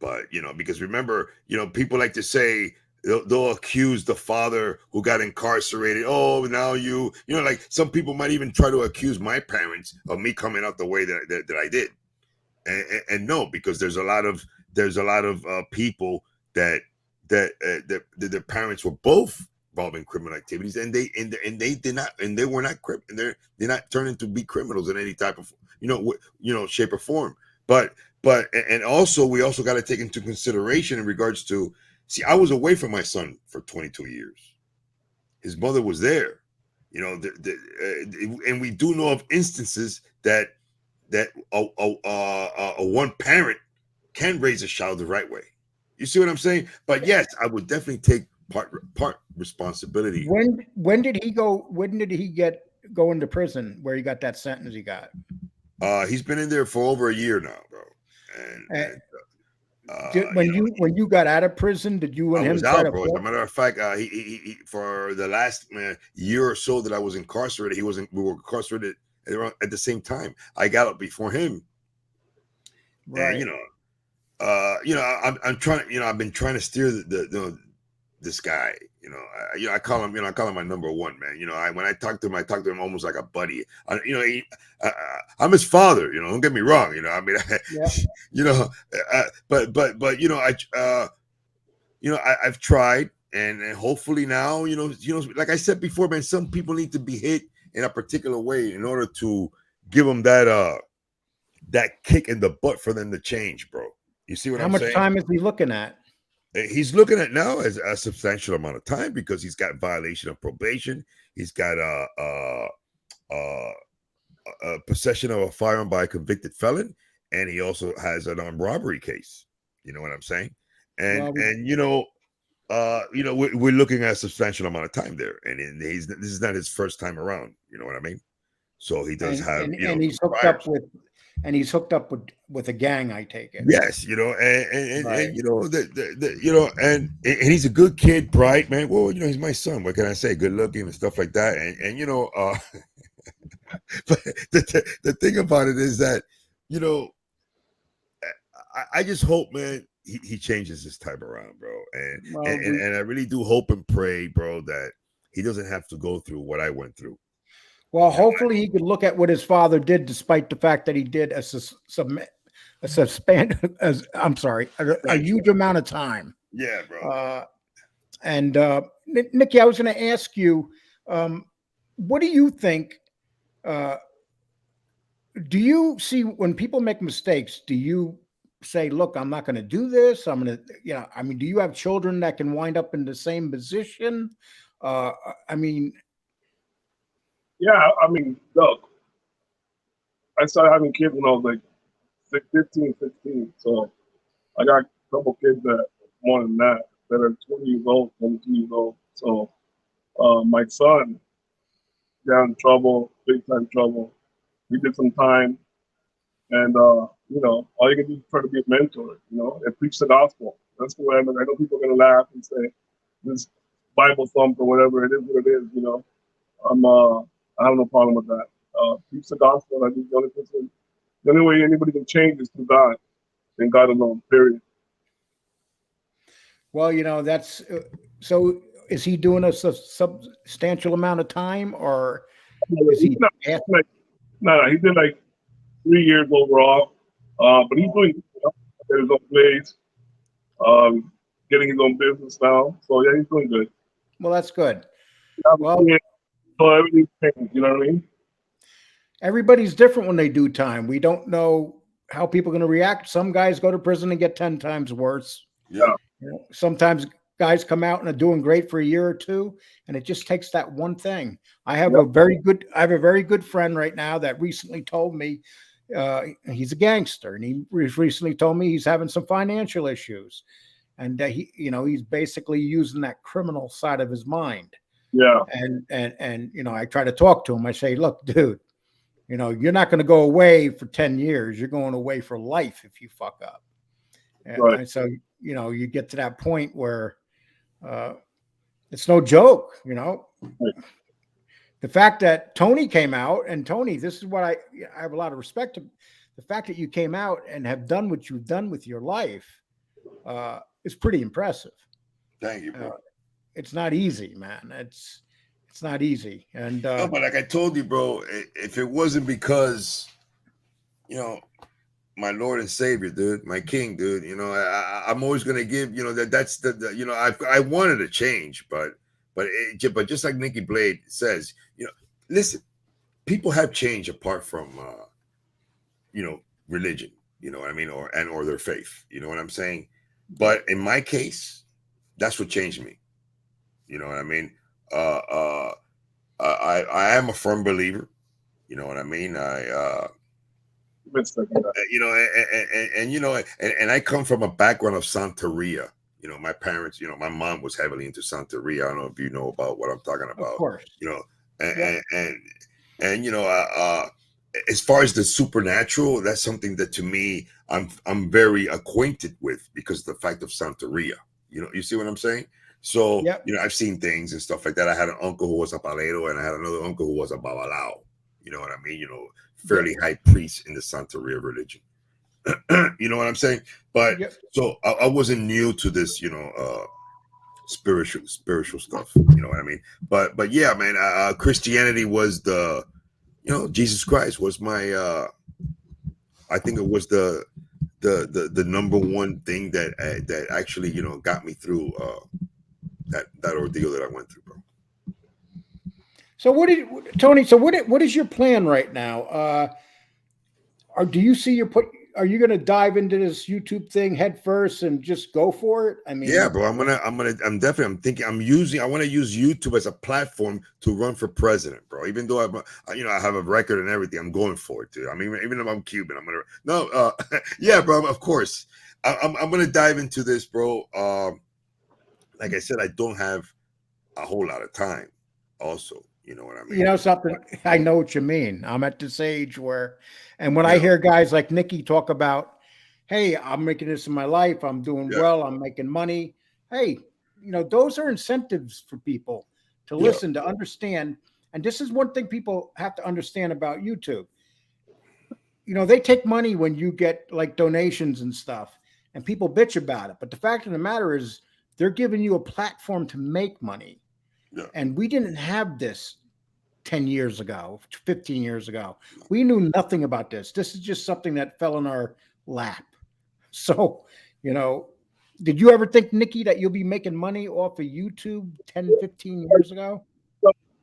[SPEAKER 3] But, you know, because remember, you know, people like to say, they'll accuse the father who got incarcerated. Oh, now you know, like some people might even try to accuse my parents of me coming out the way that I did. And no, because there's a lot of people that their parents were both involved in criminal activities, and they did not, and they were not they're not turning to be criminals in any type of shape or form. But and also we also got to take into consideration in regards to, see, I was away from my son for 22 years. His mother was there, you know, and we do know of instances that one parent can raise a child the right way. You see what I'm saying? But yes, I would definitely take part responsibility.
[SPEAKER 1] When did he go? When did he go into prison where he got that sentence he got?
[SPEAKER 3] He's been in there for over a year now, bro.
[SPEAKER 1] When you got out of prison, did you and him try to?
[SPEAKER 3] Bro. As a matter of fact, he for the last year or so that I was incarcerated, we were incarcerated at the same time. I got up before him,
[SPEAKER 1] Right.
[SPEAKER 3] and I'm trying. I've been trying to steer this guy. I call him. I call him my number one man. When I talk to him, I talk to him almost like a buddy. I'm his father. Don't get me wrong. I mean,
[SPEAKER 1] Yeah.
[SPEAKER 3] I've tried, and hopefully now, like I said before, man, some people need to be hit in a particular way in order to give them that kick in the butt for them to change, bro. You see what
[SPEAKER 1] How
[SPEAKER 3] I'm
[SPEAKER 1] much
[SPEAKER 3] saying?
[SPEAKER 1] time is he looking at?
[SPEAKER 3] He's looking at now as a substantial amount of time because he's got violation of probation. He's got a possession of a firearm by a convicted felon, and he also has an armed robbery case. You know what I'm saying? And we're looking at a substantial amount of time there, and this is not his first time around. You know what I mean? So he does have
[SPEAKER 1] and he's hooked
[SPEAKER 3] priors.
[SPEAKER 1] up with. And he's hooked up with a gang, I take it.
[SPEAKER 3] Yes, and he's a good kid, bright man. Well, he's my son. What can I say? Good looking and stuff like that. But the thing about it is that I just hope, man, he changes this time around, bro. And I really do hope and pray, bro, that he doesn't have to go through what I went through.
[SPEAKER 1] Well, hopefully he could look at what his father did, despite the fact that he did a huge amount of time.
[SPEAKER 3] Yeah, bro.
[SPEAKER 1] Nikki, I was going to ask you, what do you think? Do you see when people make mistakes? Do you say, "Look, I'm not going to do this. I'm going to," I mean, do you have children that can wind up in the same position?
[SPEAKER 2] Yeah, I mean, look, I started having kids when I was like 15, 16. So I got a couple kids that more than that are 20 years old, 22 years old. So my son got in trouble, big time trouble. We did some time, and all you can do is try to be a mentor, and preach the gospel. That's the way I know people are gonna laugh and say this Bible thump or whatever. It is what it is, I have no problem with that. Preach the gospel. I think the only way anybody can change is through God and God alone. Period.
[SPEAKER 1] Well, that's so. Is he doing a substantial amount of time, or is he?
[SPEAKER 2] No, he did like 3 years overall. But he's doing his own place, getting his own business now. So yeah, he's doing good.
[SPEAKER 1] Well, that's good.
[SPEAKER 2] So everything's changed. You know what I mean?
[SPEAKER 1] Everybody's different when they do time. We don't know how people are going to react. Some guys go to prison and get 10 times worse.
[SPEAKER 2] Yeah.
[SPEAKER 1] Sometimes guys come out and are doing great for a year or two, and it just takes that one thing. I have a very good friend right now that recently told me he's a gangster, and he recently told me he's having some financial issues, and he's basically using that criminal side of his mind.
[SPEAKER 2] Yeah.
[SPEAKER 1] And I try to talk to him. I say, look, dude, you're not going to go away for 10 years. You're going away for life if you fuck up.
[SPEAKER 2] Right.
[SPEAKER 1] And so, you get to that point where it's no joke,
[SPEAKER 2] Right.
[SPEAKER 1] The fact that Tony came out, and Tony, this is what I have a lot of respect to. The fact that you came out and have done what you've done with your life is pretty impressive.
[SPEAKER 3] Thank you, bro.
[SPEAKER 1] It's not easy, man. It's not easy. And
[SPEAKER 3] no, but like I told you, bro, if it wasn't because, my Lord and Savior, dude, my King, dude, I'm always gonna give, that's the I wanted to change, but just like Nikki Blade says, listen, people have changed apart from, religion, what I mean, or their faith, you know what I'm saying? But in my case, that's what changed me. You know what I mean? I am a firm believer. You know what I mean? And I come from a background of Santeria. My parents, my mom was heavily into Santeria. I don't know if you know about what I'm talking about.
[SPEAKER 1] Of course.
[SPEAKER 3] As far as the supernatural, that's something that to me I'm very acquainted with because of the fact of Santeria. You see what I'm saying? So, I've seen things and stuff like that. I had an uncle who was a palero, and I had another uncle who was a babalao. You know what I mean? You know, fairly high priests in the Santeria religion. You know what I'm saying? But so I wasn't new to this, you know, spiritual stuff. You know what I mean? But yeah, man, Christianity was the, you know, Jesus Christ was my I think it was the number one thing that actually, you know, got me through that ordeal that I went through, bro.
[SPEAKER 1] So Tony? So what is your plan right now? Or do you see are you going to dive into this YouTube thing head first and just go for it? I mean,
[SPEAKER 3] yeah, bro, I'm thinking, I want to use YouTube as a platform to run for president, bro. Even though I have a record and everything, I'm going for it, dude. I mean, even if I'm Cuban, yeah, bro, of course. I'm going to dive into this, bro. Like I said, I don't have a whole lot of time also. You know what I mean?
[SPEAKER 1] You know something? I know what you mean. I'm at this age where, and when I hear guys like Nikki talk about, hey, I'm making this in my life, I'm doing well, I'm making money. Hey, you know, those are incentives for people to listen, to understand. And this is one thing people have to understand about YouTube. You know, they take money when you get like donations and stuff, and people bitch about it. But the fact of the matter is, they're giving you a platform to make money.
[SPEAKER 3] Yeah.
[SPEAKER 1] And we didn't have this 10 years ago, 15 years ago. We knew nothing about this. This is just something that fell in our lap. So, you know, did you ever think, Nikki, that you'll be making money off of YouTube 10, 15 years ago?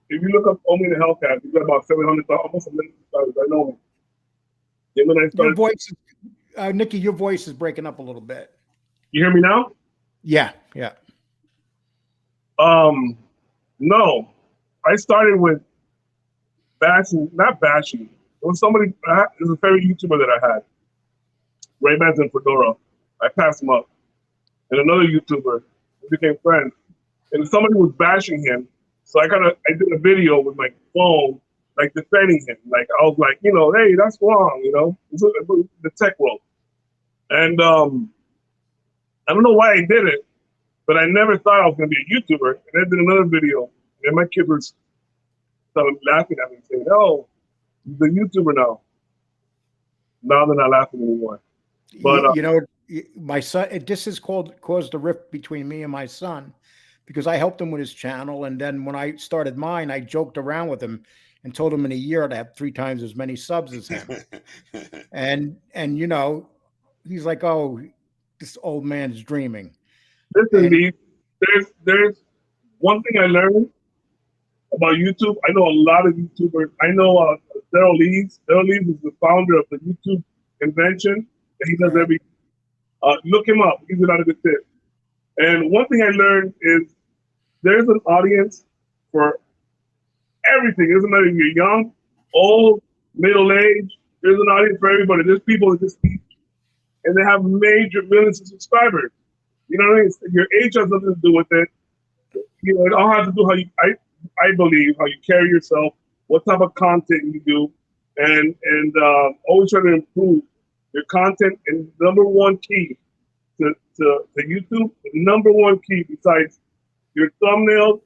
[SPEAKER 2] If you look up Omi the Hellcat, you got about 700,000, almost a million subscribers. I know him.
[SPEAKER 1] Your voice, Nikki, your voice is breaking up a little bit.
[SPEAKER 2] You hear me now?
[SPEAKER 1] Yeah.
[SPEAKER 2] No, I started with not bashing. It was somebody. It was a favorite YouTuber that I had, Ray-Bans and Fedora. I passed him up, and another YouTuber. We became friends, and somebody was bashing him. So I did a video with my phone, like defending him. Like I was like, you know, hey, that's wrong. You know, it's the tech world, and I don't know why I did it, but I never thought I was going to be a YouTuber. And I did another video, and my kid was laughing at me, saying, "Oh, the YouTuber now." Now they're not laughing anymore. But
[SPEAKER 1] you know, my son, this has caused a rift between me and my son, because I helped him with his channel, and then when I started mine, I joked around with him and told him in a year to have 3 times as many subs as him. and you know, he's like, "Oh, this old man's dreaming."
[SPEAKER 2] Listen, there's one thing I learned about YouTube. I know a lot of YouTubers. I know Daryl Lees. Daryl Lees is the founder of the YouTube invention, and he does everything. Look him up. He's a lot of good tips. And one thing I learned is there's an audience for everything. It doesn't matter if you're young, old, middle age. There's an audience for everybody. There's people that just eat, and they have major millions of subscribers. You know what I mean? Your age has nothing to do with it. You know, it all has to do I believe how you carry yourself, what type of content you do, and always try to improve your content. And number one key to YouTube, the number one key besides your thumbnails,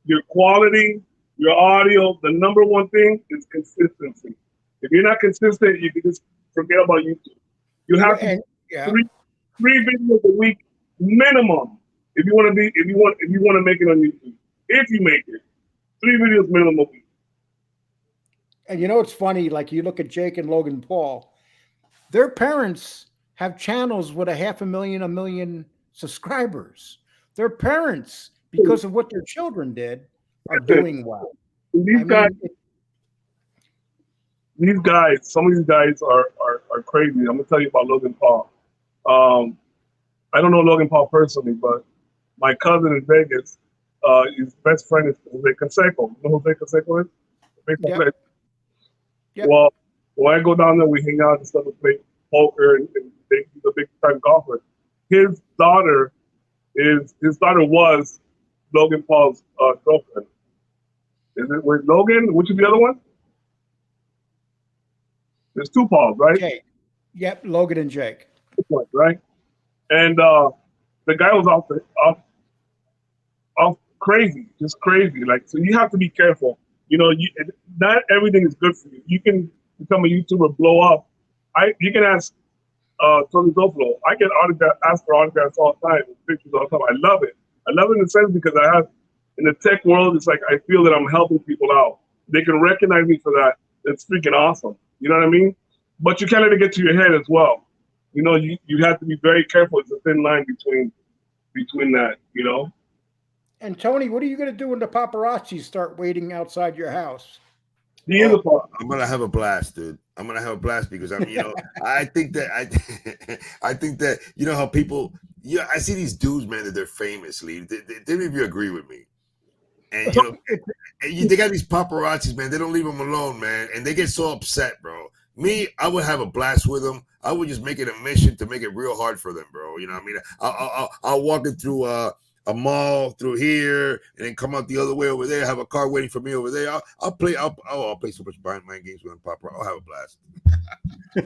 [SPEAKER 2] your quality, your audio, the number one thing is consistency. If you're not consistent, you can just forget about YouTube. You have to three videos a week minimum if you want to make it on YouTube. If you make it, 3 videos minimum a week.
[SPEAKER 1] And you know, it's funny, like you look at Jake and Logan Paul, their parents have channels with 500,000, 1 million subscribers. Their parents, because of what their children did, are doing well.
[SPEAKER 2] These guys, some of these guys are crazy. I'm gonna tell you about Logan Paul. I don't know Logan Paul personally, but my cousin in Vegas, his best friend is Jose Canseco. You know who Jose Canseco is?
[SPEAKER 1] Yep.
[SPEAKER 2] Well, when I go down there, we hang out and stuff, and play poker, and he's a big time golfer. His daughter was Logan Paul's girlfriend. Is it with Logan? Which is the other one? There's 2 Pauls, right?
[SPEAKER 1] Jake. Yep, Logan and Jake.
[SPEAKER 2] Right? And the guy was off crazy, just crazy. Like, so you have to be careful. You know, not everything is good for you. You can become a YouTuber, blow up. You can ask Tony SO-FLO. I get ask for autographs all the time, pictures all the time. I love it. I love it in the sense because I have, in the tech world, it's like I feel that I'm helping people out. They can recognize me for that. It's freaking awesome. You know what I mean? But you can't let it get to your head as well. You know, you have to be very careful. It's a thin line between that, you know?
[SPEAKER 1] And Tony, what are you going to do when the paparazzi start waiting outside your house?
[SPEAKER 2] He is a part.
[SPEAKER 3] I'm gonna have a blast, dude. I'm gonna have a blast because I think that I think that you know how people, I see these dudes, man, that they're famous. Lee, did any of you agree with me? And they got these paparazzis, man. They don't leave them alone, man, and they get so upset, bro. Me, I would have a blast with them. I would just make it a mission to make it real hard for them, bro. You know what I mean? I'll walk it through a mall through here and then come out the other way over there, have a car waiting for me over there. I'll play so much mind games with them, Papa. I'll have a blast.
[SPEAKER 2] A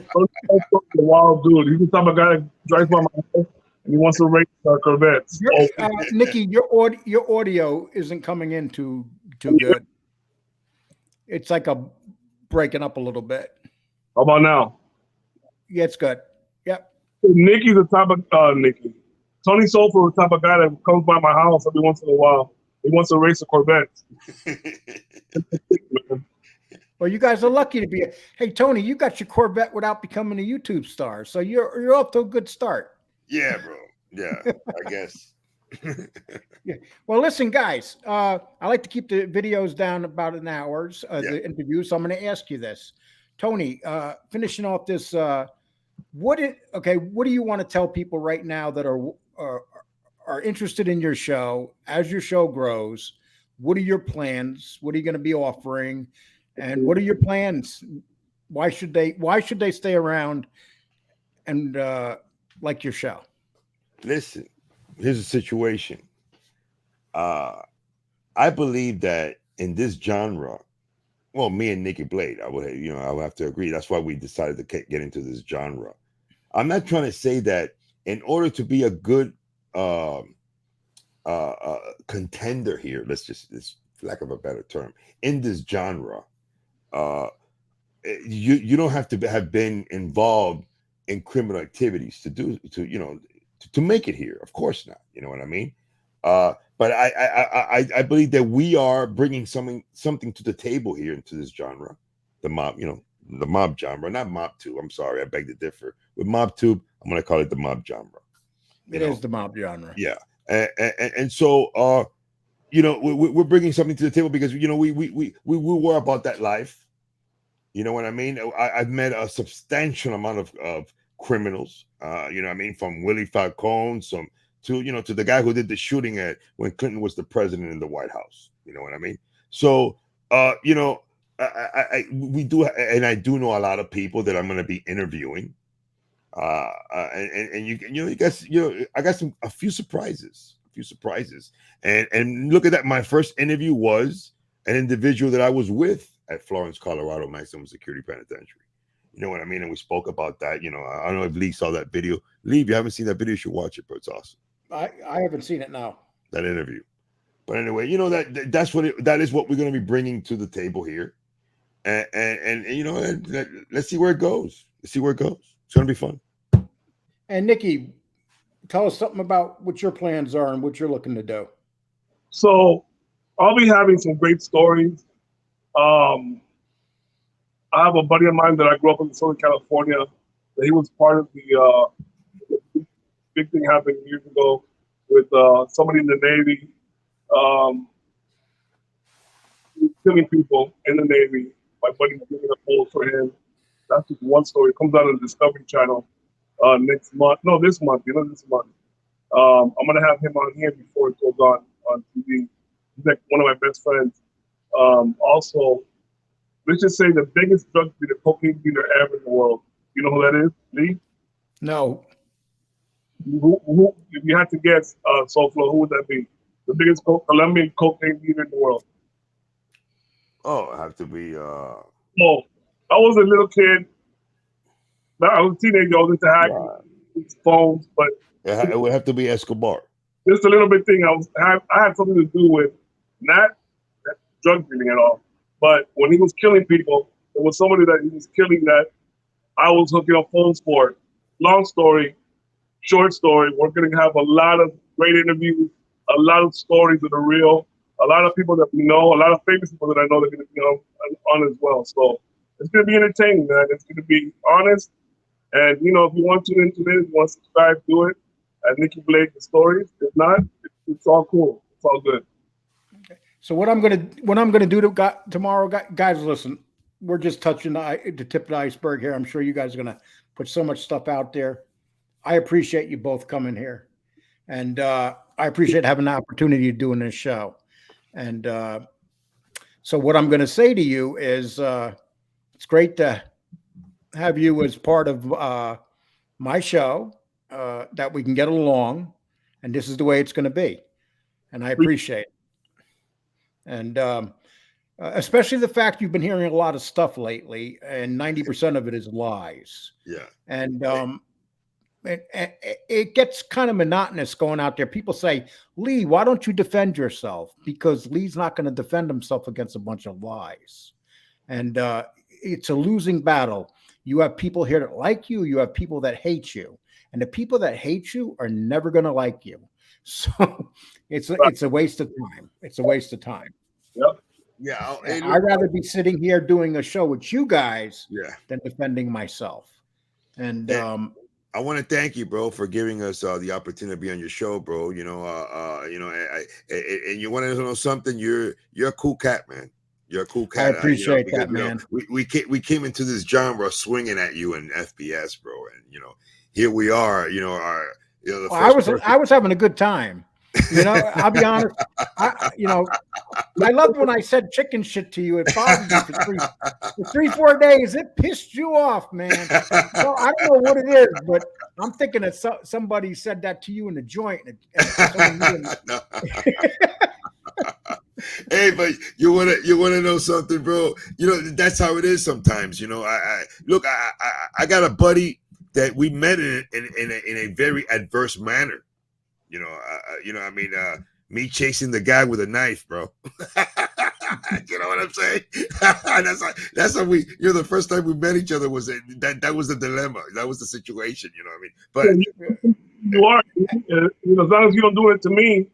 [SPEAKER 2] wild dude. He's the type of guy that drives by my house and he wants to race Corvettes.
[SPEAKER 1] Nikki, your audio isn't coming in too good. It's like a breaking up a little bit.
[SPEAKER 2] How about now?
[SPEAKER 1] Yeah, it's good. Yep.
[SPEAKER 2] Nikki's the type of Nikki. Tony SO-FLO is the type of guy that comes by my house every once in a while. He wants to race a Corvette.
[SPEAKER 1] Well, you guys are lucky to be. Hey, Tony, you got your Corvette without becoming a YouTube star, so you're off to a good start.
[SPEAKER 3] Yeah, bro. Yeah, I guess.
[SPEAKER 1] Yeah. Well, listen, guys. I like to keep the videos down about an hour, the interview. So I'm going to ask you this, Tony. Finishing off this, what do you want to tell people right now that are interested in your show as your show grows? What are your plans? What are you going to be offering? And what are your plans? Why should they stay around and like your show?
[SPEAKER 3] Listen, here's a situation. I believe that in this genre, well, me and Nikki Blade, I would have to agree. That's why we decided to get into this genre. I'm not trying to say that in order to be a good contender here, let's for lack of a better term, in this genre, you don't have to have been involved in criminal activities to make it here. Of course not. You know what I mean? But I believe that we are bringing something to the table here into this genre, the mob genre, not mob tube. I'm sorry, I beg to differ. With mob tube, I'm going to call it the mob genre.
[SPEAKER 1] It is the mob genre.
[SPEAKER 3] Yeah, and so we're bringing something to the table because we were about that life. You know what I mean? I've met a substantial amount of criminals. You know what I mean? From Willie Falcone, to the guy who did the shooting when Clinton was the president in the White House. You know what I mean? So we do, and I do know a lot of people that I'm going to be interviewing. I got a few surprises, and look at that. My first interview was an individual that I was with at Florence, Colorado Maximum Security Penitentiary. You know what I mean? And we spoke about that. I don't know if Lee saw that video. Lee, if you haven't seen that video, you should watch it, but it's awesome.
[SPEAKER 1] I haven't seen it now.
[SPEAKER 3] That interview. But anyway, that is what we're going to be bringing to the table here. And let's see where it goes. It's going to be fun.
[SPEAKER 1] And Nikki, tell us something about what your plans are and what you're looking to do.
[SPEAKER 2] So I'll be having some great stories. I have a buddy of mine that I grew up in Southern California. That he was part of the big thing happened years ago with somebody in the Navy. Killing people in the Navy. My buddy's giving a poll for him. That's just one story. It comes out on the Discovery Channel this month. This month. I'm gonna have him on here before it goes on TV. He's like one of my best friends. Also, let's just say the biggest drug dealer, cocaine dealer ever in the world. You know who that is, Lee?
[SPEAKER 1] No.
[SPEAKER 2] Who if you had to guess, SO-FLO, who would that be? The biggest Colombian cocaine dealer in the world.
[SPEAKER 3] Oh, it have to be.
[SPEAKER 2] Oh, I was a little kid. I was a teenager. I was into hacking phones, but
[SPEAKER 3] it would have to be Escobar.
[SPEAKER 2] Just a little bit thing. I had something to do with not drug dealing at all. But when he was killing people, it was somebody that he was killing that I was hooking up phones for. Long story, short story, we're going to have a lot of great interviews, a lot of stories that are real, a lot of people that we know, a lot of famous people that I know that are going to be on as well. So it's going to be entertaining, man. It's going to be honest. And, you know, if you want to tune into this, you want to subscribe, do it at Nikki Blades the Stories. If not, it's all cool. It's all good.
[SPEAKER 1] So what I'm gonna do tomorrow, guys, listen, we're just touching the tip of the iceberg here. I'm sure you guys are gonna put so much stuff out there. I appreciate you both coming here, and I appreciate having the opportunity of doing this show. And so what I'm going to say to you is, it's great to have you as part of my show, that we can get along, and this is the way it's going to be, and I appreciate it. And especially the fact you've been hearing a lot of stuff lately, and 90% of it is lies.
[SPEAKER 3] Yeah.
[SPEAKER 1] And it gets kind of monotonous going out there. People say, Lee, why don't you defend yourself? Because Lee's not going to defend himself against a bunch of lies. And it's a losing battle. You have people here that like you. You have people that hate you. And the people that hate you are never going to like you. So it's a waste of time. It's a waste of time.
[SPEAKER 2] Yep.
[SPEAKER 3] Yeah.
[SPEAKER 1] I'd rather be sitting here doing a show with you guys than defending myself. And
[SPEAKER 3] I want to thank you, bro, for giving us the opportunity to be on your show, bro. You know, and you want to know something? You're a cool cat, man. You're a cool cat.
[SPEAKER 1] I appreciate
[SPEAKER 3] because,
[SPEAKER 1] that, man.
[SPEAKER 3] We came into this genre swinging at you in FBS, bro, and here we are.
[SPEAKER 1] I was having a good time. I'll be honest. I loved when I said chicken shit to you. It bothered you for 3-4 days. It pissed you off, man. So I don't know what it is, but I'm thinking that somebody said that to you in the joint.
[SPEAKER 3] Hey, but you wanna know something, bro? That's how it is sometimes. I got a buddy that we met in a very adverse manner. Me chasing the guy with a knife, bro. You know what I'm saying? that's how the first time we met each other was that was the dilemma. That was the situation. You know what I mean?
[SPEAKER 2] But you are, as long as you don't do it to me.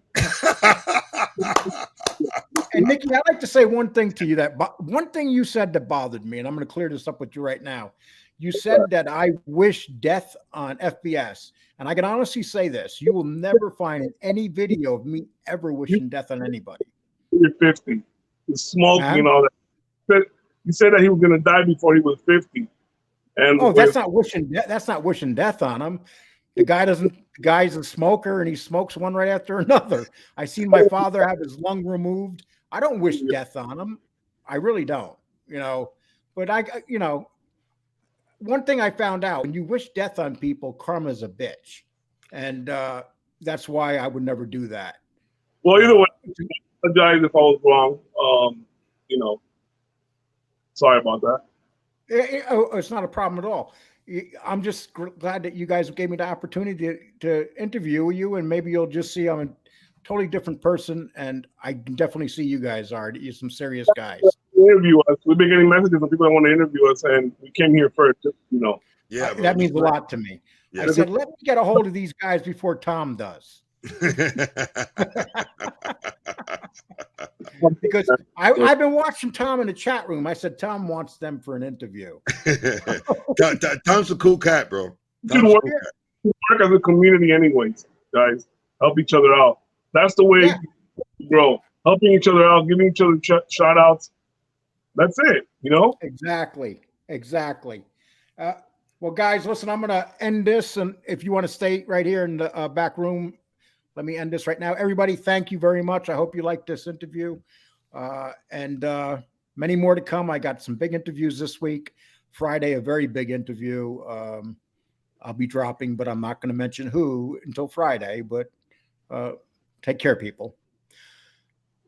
[SPEAKER 1] And Nikki, I'd like to say one thing to you one thing you said that bothered me, and I'm going to clear this up with you right now. You said that I wish death on FBS. And I can honestly say this. You will never find any video of me ever wishing death on anybody.
[SPEAKER 2] You're 50. You're smoking and all that. You said that he was going to die before he was 50. And
[SPEAKER 1] that's not wishing death on him. The guy's a smoker, and he smokes one right after another. I seen my father have his lung removed. I don't wish death on him. I really don't, but one thing I found out, when you wish death on people, karma's a bitch. And that's why I would never do that.
[SPEAKER 2] Well, either way, I apologize if I was wrong. Sorry about that.
[SPEAKER 1] It's not a problem at all. I'm just glad that you guys gave me the opportunity to interview you, and maybe you'll just see I'm a totally different person, and I can definitely see you guys are. You're some serious guys.
[SPEAKER 2] Interview us. We've been getting messages from people that want to interview us, and we came here first.
[SPEAKER 3] Yeah, bro,
[SPEAKER 1] that means a lot to me. Yeah. I said, let me get a hold of these guys before Tom does. Because I've been watching Tom in the chat room. I said Tom wants them for an interview.
[SPEAKER 3] Tom's a cool cat, bro.
[SPEAKER 2] We work as a community, anyways, guys. Help each other out. That's the way to grow. Helping each other out, giving each other shout outs. That's it,
[SPEAKER 1] Exactly. Well, guys, listen, I'm going to end this. And if you want to stay right here in the back room, let me end this right now. Everybody, thank you very much. I hope you liked this interview. And many more to come. I got some big interviews this week. Friday, a very big interview. I'll be dropping, but I'm not going to mention who until Friday. But take care, people.